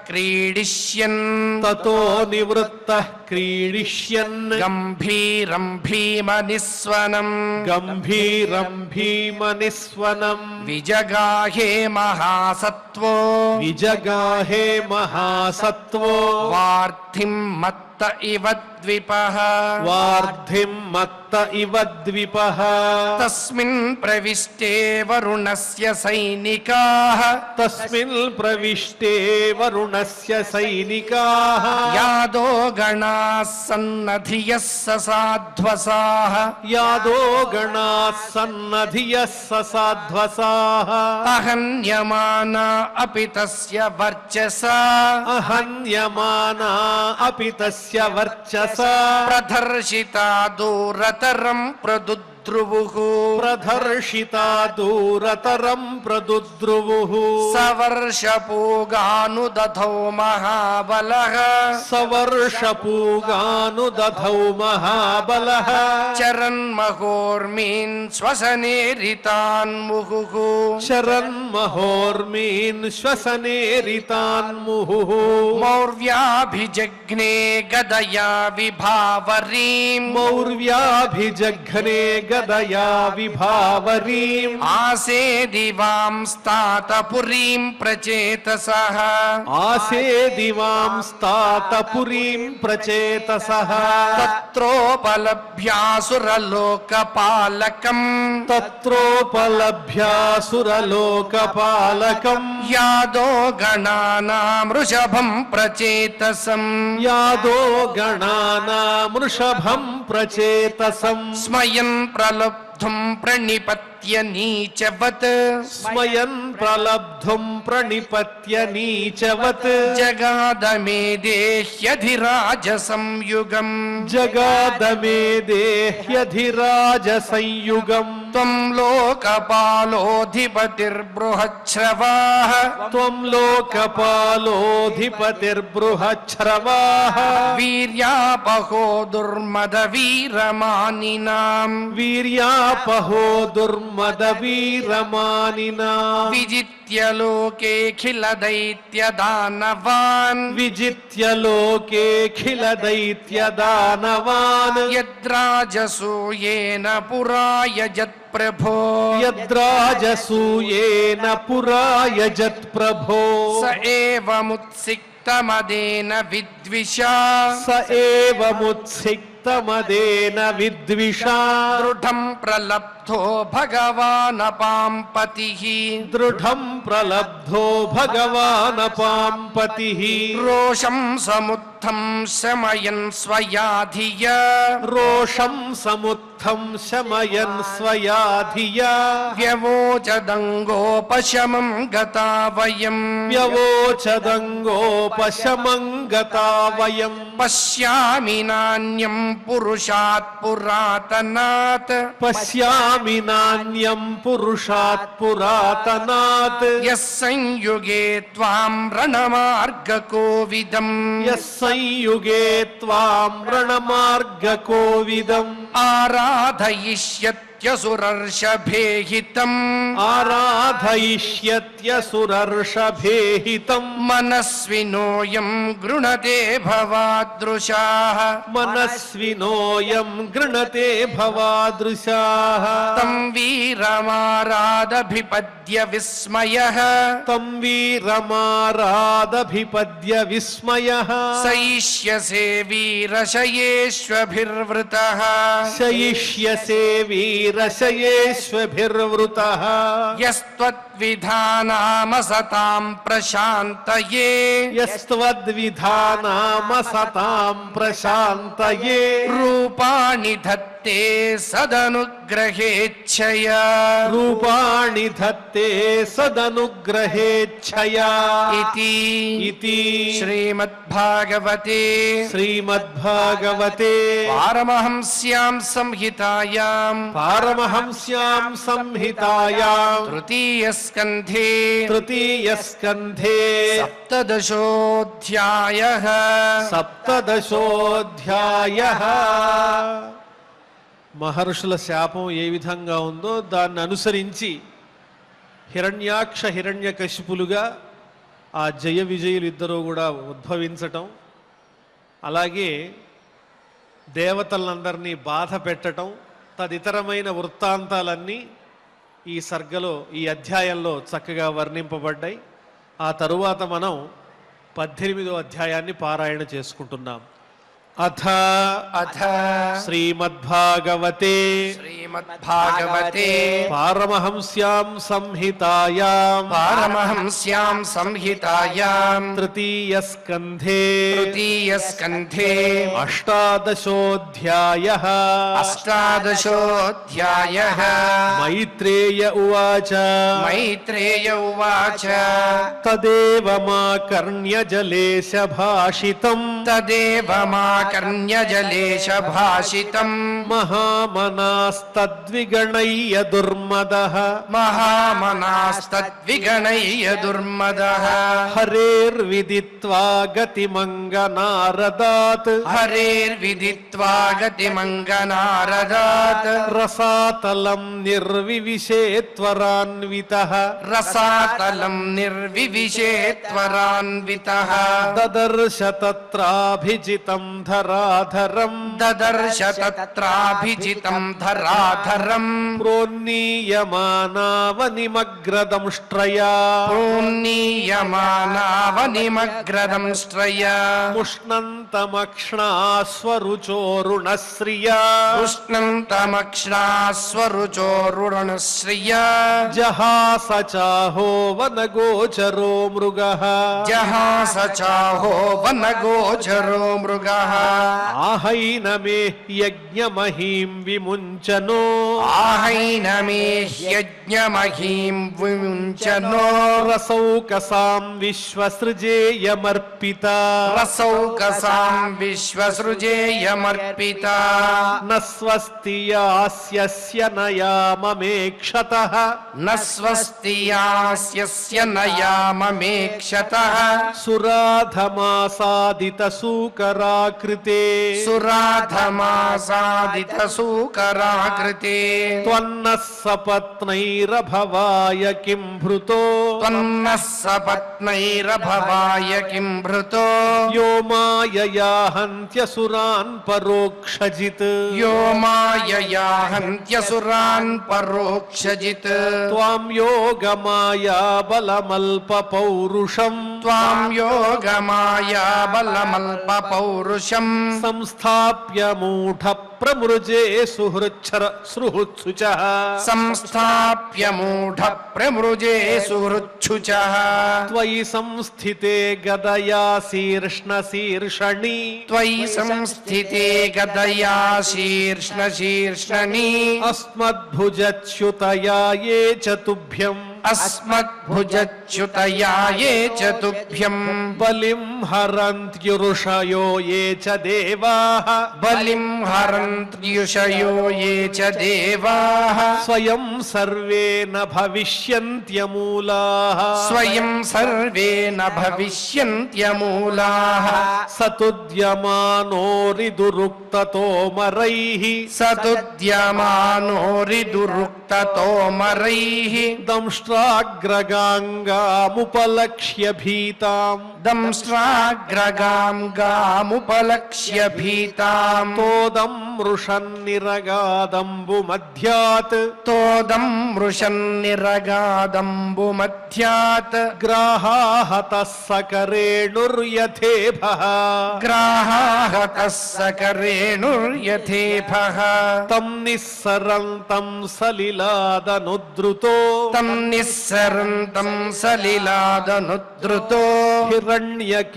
క్రీడిష్యన్ తతో నివృత్తః క్రీడిష్యన్ గంభీరం భీమనిస్వనం గంభీరం భీమనిస్వనం విజగాహే మహాసత్వో విజగాహే మహాసత్వో వార్ధిం మత్త ఇవ ద్విపః వార్ధిం మత్త ఇవ ద్విపః తస్మిన్ ప్రవిష్టే వరుణస్య సైనికాః తస్మిన్ ప్రవిష్టే వరుణస్య సైనికాః యాదో గణాః సన్నధియః ససాధ్వసాః యాదో గణాః సన్నధియః ససాధ్వసాః అహన్యమానా అపి తస్య వర్చసా అహన్యమానా అపి తస్య వర్చసా ప్రదర్శితా దూరతరం ప్రదుద్రువుః ప్రదర్శితా దూరతరం ప్రదుద్రువుః సవర్షపూగానుదధౌ మహాబలః సవర్షపూగానుదధౌ మహాబలః చరన్మహోర్మీన్ శ్వసనేరితాన్ముహుః శరన్మహోర్మీన్ శ్వసనేరితాన్ముహుః మౌర్వ్యాభిజఘ్నే గదయా విభావరీం మౌర్వ్యాభిజఘ్నే గదయా విభావరీం ఆసేదివాంస్తాతపురీం ప్రచేతసః ఆసేదివాంస్తాతపురీం ప్రచేతసః తత్రోపలభ్యాసురలోకపాలకం తత్రోపలభ్యాసురలోకపాలకం యాదో గణానామృషభం ప్రచేతసం యాదో గణానామృషభం ప్రచేతసం స్మయన్ ప్రలబ్ధుం ప్రణిపత్య నీచవత్ స్మయన్ ప్రలబ్ధుం ప్రణిపత్య నీచవత్ జగాదమే దేహ్యధిరాజ సంయుగం జగాదమే దేహ్యధిరాజ సంయుగం త్వం లోకపాలోధిపతిర్బృహచ్రవాః త్వం లోకపాలోధిపతిర్బృహచ్రవాః వీర్యాపహో దుర్మద వీరమానినాం వీర్యాపహో దుర్మద వీరమానినా విజిత్య లోకేఖిల దైత్య దానవాన్ విజిత్య లోకేఖిల దైత్య దానవాన్ యద్రాజసూయేన పురాయజత్ ప్రభో యద్రాజసూయేన పురాయజత్ ప్రభో స ఏవముత్సిక్తమదేన విద్విషా స ఏవముత్సిక్తమదేన విద్విషా దృఢం ప్రలబ్ధో భగవానపాం పతిః దృఢం ప్రలబ్ధో భగవానపాం పతిః రోషం సముత్థం శమయన్ స్వయాధియా రోషం సముత్థం శమయన్ స్వయా ధియా వ్యవోచదంగోపశమం గతా వయం వ్యవోచదంగోపశమం గతా వయం పశ్యామి నాన్యం పురుషాత్ పురాతనాత్ పశ్యామి నాన్యం పురుషాత్ పురాతనాత్ యస్ సంయుగే త్వాం రణమార్గకోవిదం యస్ సంయుగే త్వాం రణమార్గకోవిదం ఆరాధయిష్యత్యసురర్షభేహితం ఆరాధయిష్యత్యసురర్షభేహితం మనస్వినోయం గృణతే భవాదృశాః మనస్వినోయం గృణతే భవాదృశాః తం వీరమారాదభిపద్య విస్మయః తం వీరమారాదభిపద్య విస్మయః సయిష్యసే వీరశయేష్వభిర్వృతః శయిష్యసే వీర రశయేష్వభిర్వృతః యస్త్వద్విధానామ సతాం ప్రశాంతయే యస్త్వద్విధానామ సతాం ప్రశాంతయే రూపాణి ధత్తే సదనుగ్రహేచ్ఛయా రూపాణి ధత్తే సదనుగ్రహేచ్ఛయా ఇతి శ్రీమద్భాగవతే శ్రీమద్భాగవతే పారమహంస్యాం సంహితాయాం సంహితాయాం తృతీయస్కంధే సప్తదశోऽధ్యాయః సప్తదశోऽధ్యాయః మహర్షుల శాపం ఏ విధంగా ఉందో దాన్ని అనుసరించి హిరణ్యాక్ష హిరణ్యకశిపులుగా ఆ జయ విజయులు ఇద్దరూ కూడా ఉద్భవించటం, అలాగే దేవతలందరినీ బాధ పెట్టటం తదితరమైన వృత్తాంతాలన్నీ ఈ సర్గలో ఈ అధ్యాయంలో చక్కగా వర్ణింపబడ్డాయి. ఆ తరువాత మనం 18వ అధ్యాయాన్ని పారాయణ చేసుకుంటున్నాం. అథ శ్రీమద్భాగవతే పారమహంస్యాం సంహితాయాం తృతీయస్కంధే అష్టాదశోऽధ్యాయః మైత్రేయ ఉవాచ తదేవ మాకర్ణ్యజలేశ భాషితం మహామనాస్తద్విగణయ్య దుర్మదః హరేర్విదిత్వా గతిమంగనారదాత్ రసాతలం నిర్వివిశేత్వరాన్వితః దదర్శ తత్రాభిజితం ధరాధరం ప్రోన్నీయమానావనిమగ్రదంష్ట్రయా ఉష్ణంతమక్ష్ణాస్వరుచోరుణశ్రియా జహాస చాహో వనగోచరో మృగః ఆహైనమే యజ్ఞమహీం విముంచనో రసౌకసాం విశ్వసృజేయమర్పిత న స్వస్తి యాస్యస్య నయామమేక్షతః సురాధమాసాదిత సూకరాకృతే త్వన్నః సపత్నైరభవాయ కిం భృతో యో మాయయాహంత్యసురాన్ పరోక్షజిత్ త్వాం యోగమాయా బలమల్పపౌరుషం సంస్థాప్య మూఢ ప్రమృజే సుహృచ్ఛుచః త్వయి సంస్థితే గదయా శీర్ష్ణశీర్షణి అస్మద్భుజచ్యుతయా ఏ చ తుభ్యం బలిం హరంత్యురుషయో ఏ చ దేవాః స్వయం సర్వే న భవిష్యంత్యమూలాః సతుద్యమానోరిదురుక్తతోమరైః దంష్ట్రాగ్రగాంగాముపలక్ష్య భీతాం తోదం మృషన్నిరగాదంబు మధ్యాత్ తోదం మృషన్నిరగాదంబుమధ్యాత్ గ్రాహాహతః సకరేణుర్యథేభః గ్రాహాహతః సకరేణుర్యథేభః తం నిస్సరంతం సలిలాదనుద్రుతో తం నిస్సరంతం సలిలాదనుద్రుతో హిరణ్యకేశోద్విరదం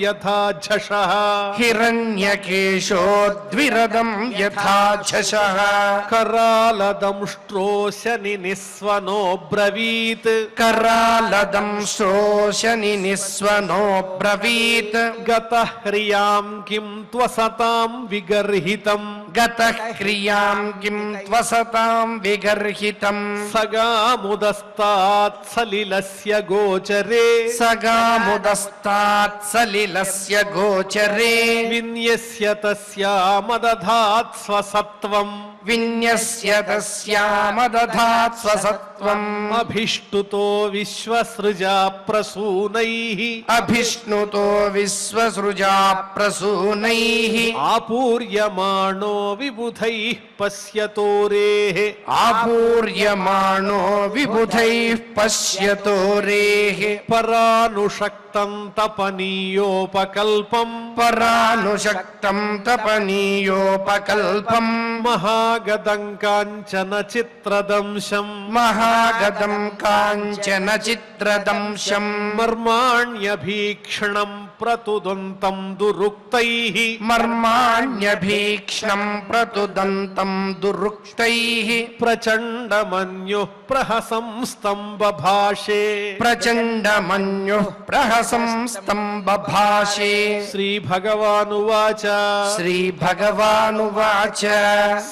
యథా ఝషః హిరణ్యకేశోద్విరదం యథా ఝషః కరాలదంష్ట్రోశని నిస్వనో బ్రవీత్ కరాలదం శోషని నిస్వనో బ్రవీత్ గతః హ్రియాం కిం త్వసతాం విగర్హితం గతః క్రియాం కిం త్వసతాం విగర్హితం సగాముదస్తాత్ సలిలస్య గోచరే సగాముదస్తాత్ సలిలస్య గోచరే విన్యస్య తస్యామదధాత్ స్వసత్వం విన్యస్య తస్యామదధాత్ స్వసత్వం అభిష్టుతో విశ్వసృజా ప్రసూనైః అభిష్ణుతో విశ్వసృజా ప్రసూనైః ఆపూర్యమాణో విబుధైః పశ్యతోరేః ఆపూర్యమాణో విబుధైః పశ్యతోరేః పరానుషక్తం తపనీయోపకల్పం పరానుషక్తం తపనీయోపకల్పం మహాగదం కాంచన చిత్రదంశం మహాగదం కాంచన చిత్రదంశం మర్మాణ్యభీక్షణం ప్రతుదంతం దురుక్తైః మర్మాణ్యభీక్ష్ణం ప్రతుదంతం దురుక్తైః ప్రచండమన్యుః ప్రహసం స్తంభభాషే ప్రచండమన్యుః ప్రహసం స్తంభభాషే శ్రీభగవానువాచ శ్రీభగవానువాచ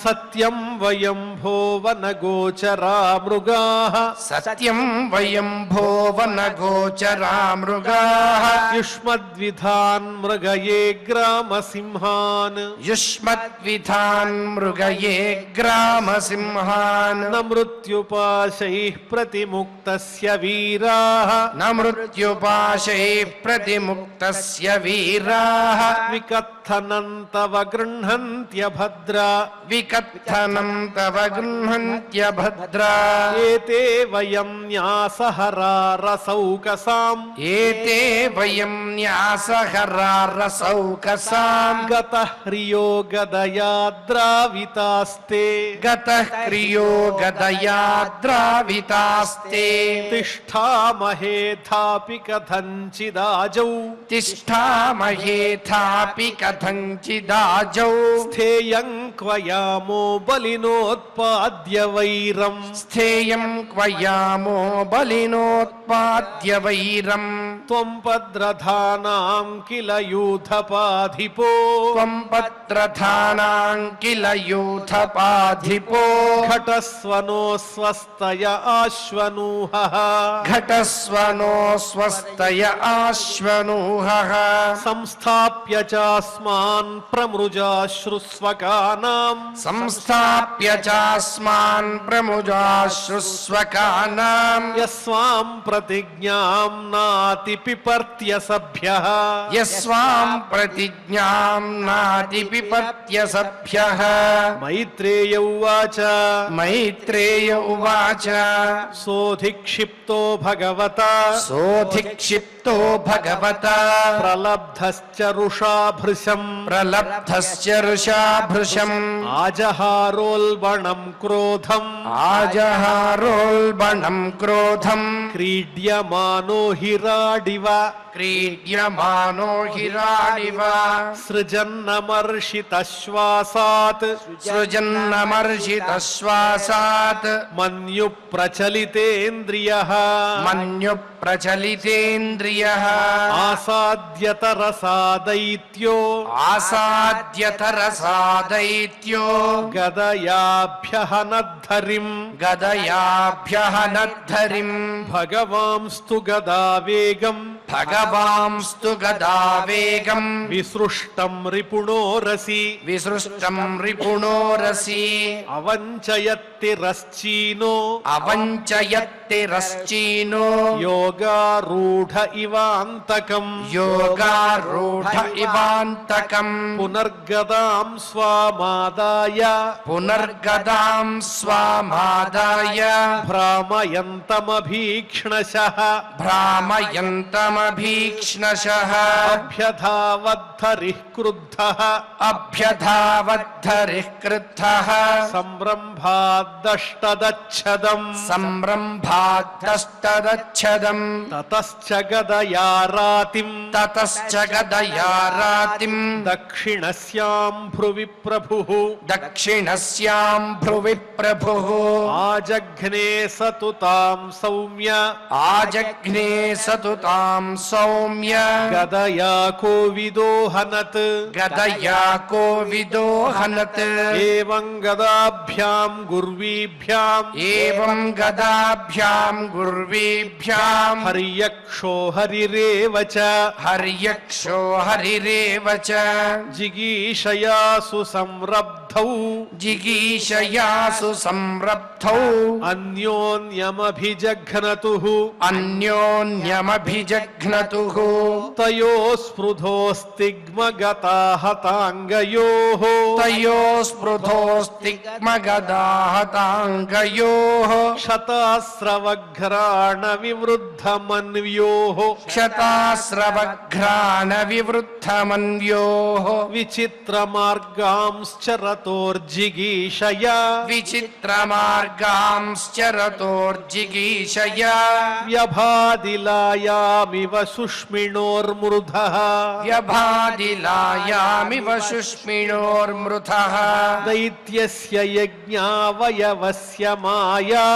సత్యం వయం భోవనగోచరా మృగాః సత్యం వయం భోవనగోచరా మృగాః యుష్మద్విధాన్ మృగయే గ్రామసింహాన్ యుష్మద్విధాన్ మృగయే గ్రామసింహాన్ న మృత్యుపాశైః ప్రతిముక్తస్య వీరాः న మృత్యుపాశైః ప్రతిముక్తస్య వీరాः వికత్తనం తవ గృహ్ణంత్యభద్రా వికత్తనం తవ గృహ్ణంత్య భద్రా ఏతే వయం న్యాసహరా రసౌకసాం ఏతే వయం న్యాసహరారసౌకసాం గతః హ్రియో గదయా ద్రావితాస్తే గతః క్రియో గదయా ద్రావితాస్తే తిష్ఠామహేథాపి కథంచిదాజౌ తిష్ఠామహేథాపి కథంచిదాజౌ స్థేయం క్వయామో బలినోత్పాద్య వైరం స్థేయం క్వయామో బలినోత్పాద్య వైరం త్వం పద్రధానాం కిల యూథపాధిపో త్వం పత్రధానాం కిల యూథపాధిపో ఘటస్వనో స్వస్తయ ఆశ్వనూహః ఘటస్వనో స్వస్తయ ఆశ్వనూహః సంస్థాప్య చాస్మాన్ ప్రమృజాశ్రుస్వకానాం సంస్థాప్య చాస్మాన్ ప్రముజాశ్రుస్వకానాం యస్వాం ప్రతిజ్ఞాం నాతి పిపర్త్య సభ్యః యస్వాం ప్రతిజ్ఞాం నాతి పిపత్య సభ్యః మైత్రేయ ఉవాచ మైత్రేయ ఉవాచ సోధిక్షిప్తో భగవతా సోధిక్షిప్తో భగవతా ప్రలబ్ధశ్చ రుషాభృశం ప్రలబ్ధస్య ఋషాభృశం ఆజహారోల్బణం క్రోధం ఆజహారోల్బణం క్రోధం క్రీడ్యమానో హిరాడివ క్రీడ్యమానో హిరాడివ సృజన్నమర్షితశ్వాసాత్ సృజన్నమర్షితశ్వాసాత్ మన్యు ప్రచలితేంద్రియః మన్యు ప్రచలితేంద్రియః ఆసాద్యతరసాదైత్యో ఆసాద్యతరసాదైత్యో प्रीत्यो गदयाभ्यहनद्धरिं गदयाभ्यहनद्धरिम् भगवांस्तु गदावेगं भगवांस्तु गदावेगम् विसृष्टं रिपुणोरसि विसृष्टम् रिपुणोरसि अवञ्चयत्तिरश्चीनो अवञ्चयत्तिरश्चीनो योगारूढ इवान्तकम् योगारूढ इवान्तकम् पुनर्गदां स्वामादाय पुनर्गदाम् स्वामादाय भ्रामयन्तमभीक्ष्णशः भ्रामयन्तमभीक्ष्णशः अभ्यधावद्धरिः क्रुद्धः अभ्यधावद्धरिः क्रुद्धः संरम्भाद्दष्टदच्छदम् संरम्भाद्दष्टदच्छदम् ततश्च गदया रातिम् ततश्च गदया रातिम् दक्षिणस्यां भ्रुवि प्रभुः दक्षिणस्याम् भ्रुवि प्रभुः आजघ्ने सतुतां सौम्य आजघ्ने सतुताम् सौम्य गदया कोविदो हनत् गदया कोविदो हनत् एवं गदाभ्यां गुर्वीभ्याम् एवम् गदाभ्याम् गुर्वीभ्याम् हर्यक्षो हरिरेव च हर्यक्षो हरिरेव च जिगीषयासु संरब्धौ जिगीषयासु संरब्धौ अन्योन्यमभिजघ्नतुः अन्योन्यमभिजघ्नतुः तयोः स्पृधोस्तिग्मगता हताङ्गयोः तयोः स्पृधोस्तिग्मगदाहताङ्गयोः शतास्रवघ्राणविवृद्धमन्व्योः क्षतास्रवघ्राणविवृद्धमन्व्योः विचित्रमार्गांश्चरतोर्जिगीषया विचित्रमार्गांश्चरतोर्जिगीषया व्यभादिलायामिव सुष्मिणोर्मृधः व्यभादिलायामिव शुष्मिणोर्मृधः दैत्यस्य यज्ञावयवस्य माया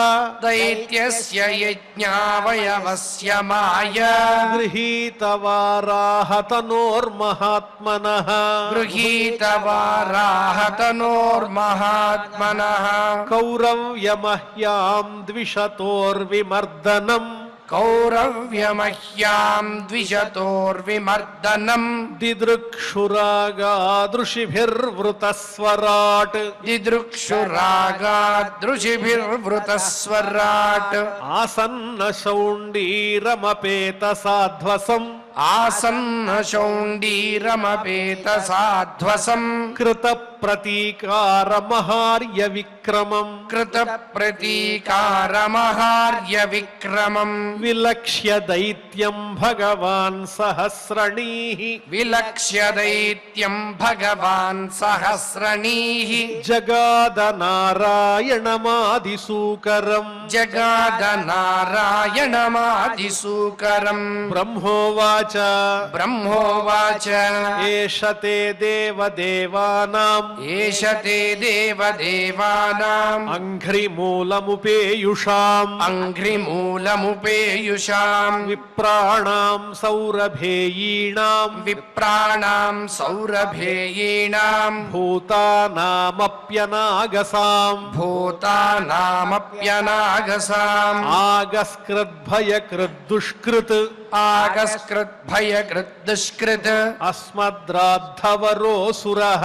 दैत्यस्य यज्ञावयवस्य माया गृहीतवाराहतनोर्महात्मनः गृहीतवाराहतनोर्महात्मनः कौरव्यमह्यां द्विषतोर्विमर्दनम् कौरव्यमह्याम् द्विषतोर्विमर्दनम् दिदृक्षुरागादृशिभिर्वृतस्वराट् दिदृक्षुरागादृशिभिर्वृतस्वराट् आसन्नशौण्डीरमपेतसाध्वसम् आसन्नशौण्डीरमपेतसाध्वसम् कृतप्रतीकारमहार्यविक्रमम् कृतप्रतीकारमहार्यविक्रमम् विलक्ष्य दैत्यम् भगवान् सहस्रणीः विलक्ष्य दैत्यम् भगवान् सहस्रणीः जगादनारायणमादिसूकरम् जगादनारायणमादिसूकरम् ब्रह्मोवाच ब्रह्मोवाच एष ते देवदेवानाम् एष ते देवदेवानाम् अङ्घ्रिमूलमुपेयुषाम् अङ्घ्रिमूलमुपेयुषाम् विप्राणाम् सौरभेयीणाम् विप्राणाम् सौरभेयीणाम् भूतानामप्यनागसाम् भूतानामप्यनागसाम् आगस्कृद्भयकृद्दुष्कृत् आगस्कृद्भयकृद्दुष्कृत् अस्मद्राद्धवरोऽसुरः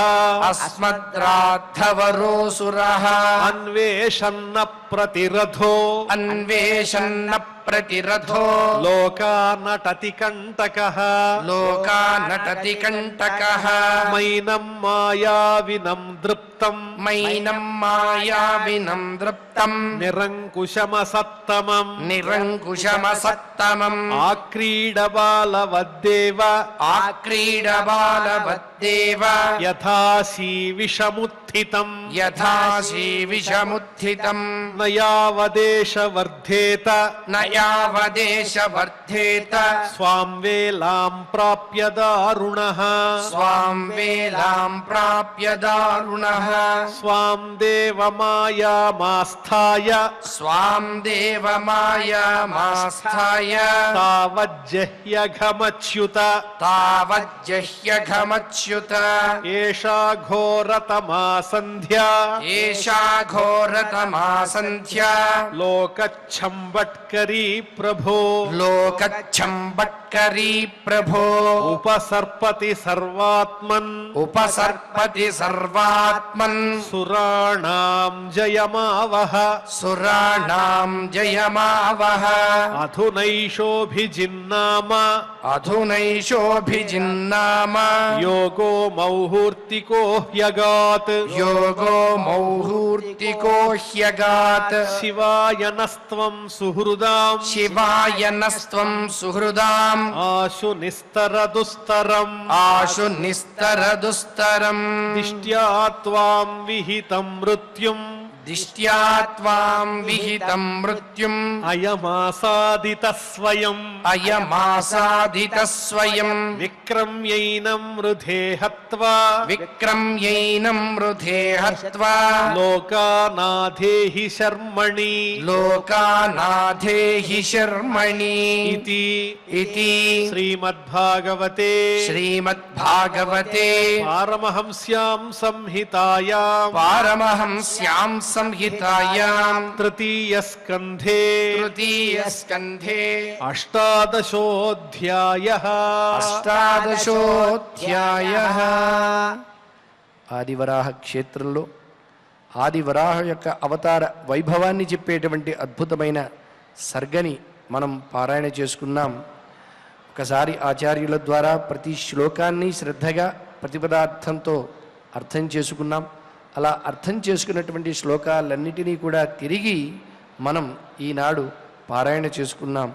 अस्मद्राद्धवरोऽसुरः अन्वेषन्न प्रतिरथो अन्वेषन्न प्रतिरथो लोकानटति कण्टकः लोकानटति कण्टकः मैनं मायाविनं दृप्तम् मैनं मायाविनं दृप्तम् निरङ्कुशमसत्तमम् निरङ्कुशमसत्तमम् आक्रीडबालवद्देव आक्रीडबालवद्देव यथासी विषमुत्थितम् यथासी विषमुत्थितम् न यावदेश वर्धेत न यावदेश वर्धेत स्वां वेलां प्राप्य दारुणः स्वां वेलां प्राप्य दारुणः स्वां देवमायामास्थाय स्वां देवमायामास्थाय तावज्जह्यघमच्युत तावज्जह्यघमच्युत एषा घोरतमा सन्ध्या एषा घोरतमा सन्ध्या लोकच्छम्बट्करी प्रभो लोकच्छम्बट्करी प्रभो उपसर्पति सर्वात्मन् उपसर्पति सर्वात्मन् सुराणां जयमावह सुराणां जयमावह अधुनैषोऽभिजिन्नाम अधुनैषोऽभिजिन्नाम योगो मौहूर्तिको ह्यगात् योगो मौहूर्तिको ह्यगात् शिवाय नस्त्वं सुहृदां शिवाय नस्त्वं सुहृदाम् आशु निस्तरदुस्तरम् आशु निस्तरदुस्तरम् दिष्ट्या त्वां विहितं मृत्युम् दिष्ट्या त्वां विहितं मृत्युम् अयमासादितः स्वयम् अयमासादितः स्वयम् विक्रम्यैनं मृधे हत्वा विक्रम्यैनं मृधे हत्वा लोकानाधेहि शर्मणि लोकानाधेहि शर्मणि इति श्रीमद्भागवते श्रीमद्भागवते पारमहंस्यां संहितायां पारमहंस्यां संहितायां तृतीयस्कन्धे तृतीयस्कन्धे अष्टादशोऽध्यायः అష్టాదశోధ్యాయః. ఆదివరాహ క్షేత్రంలో ఆదివరాహ యొక్క అవతార వైభవాన్ని చెప్పేటువంటి అద్భుతమైన సర్గని మనం పారాయణ చేసుకున్నాం. ఒకసారి ఆచార్యుల ద్వారా ప్రతి శ్లోకాన్ని శ్రద్ధగా ప్రతిపదార్థంతో అర్థం చేసుకున్నాం. అలా అర్థం చేసుకున్నటువంటి శ్లోకాలన్నిటినీ కూడా తిరిగి మనం ఈనాడు పారాయణ చేసుకున్నాం.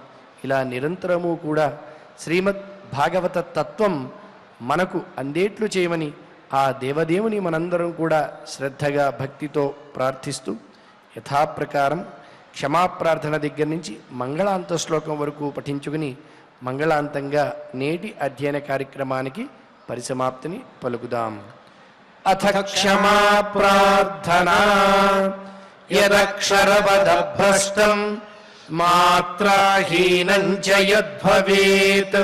ఇలా నిరంతరము కూడా శ్రీమద్ భాగవత తత్వం మనకు అందేట్లు చేయమని ఆ దేవదేవుని మనందరం కూడా శ్రద్ధగా భక్తితో ప్రార్థిస్తూ యథాప్రకారం క్షమాప్రార్థన దగ్గర నుంచి మంగళాంత శ్లోకం వరకు పఠించుకుని మంగళాంతంగా నేటి అధ్యయన కార్యక్రమానికి పరిసమాప్తిని పలుకుదాం. అథ క్షమా ప్రార్థనా యదక్షరపదభ్రష్టం మాత్రాహీనం చ యద్భవేత్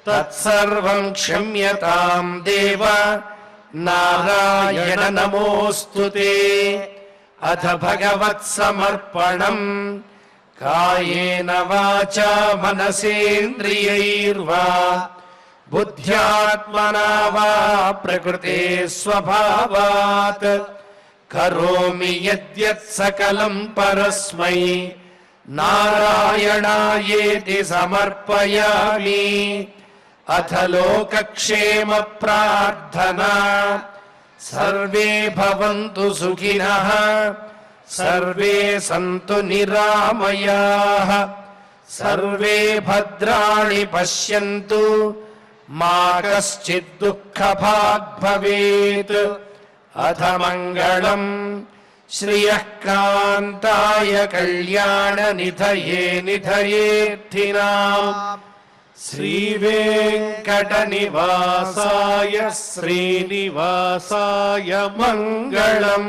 తత్సర్వం క్షమ్యతాం దేవ నారాయణ నమోస్తుతే. అథ భగవత్సమర్పణం కాయేన వాచా మనసేంద్రియైర్వా బుద్ధ్యాత్మనా వా ప్రకృతే స్వభావాత్ కరోమి యద్యత్ సకలం పరస్మై నారాయణాయేతి సమర్పయామి. అథ లోకక్షేమ ప్రార్థనా సర్వే భవంతు సుఖినః సర్వే సంతు నిరామయాః సర్వే భద్రాణి పశ్యంతు మా కశ్చిద్ దుఃఖభాగ్ భవేత్. అథ మంగళం శ్రియః కాంతాయ కళ్యాణ నిధయే నిధయేర్థినాం శ్రీవేంకటనివాసాయ శ్రీనివాసాయ మంగళం.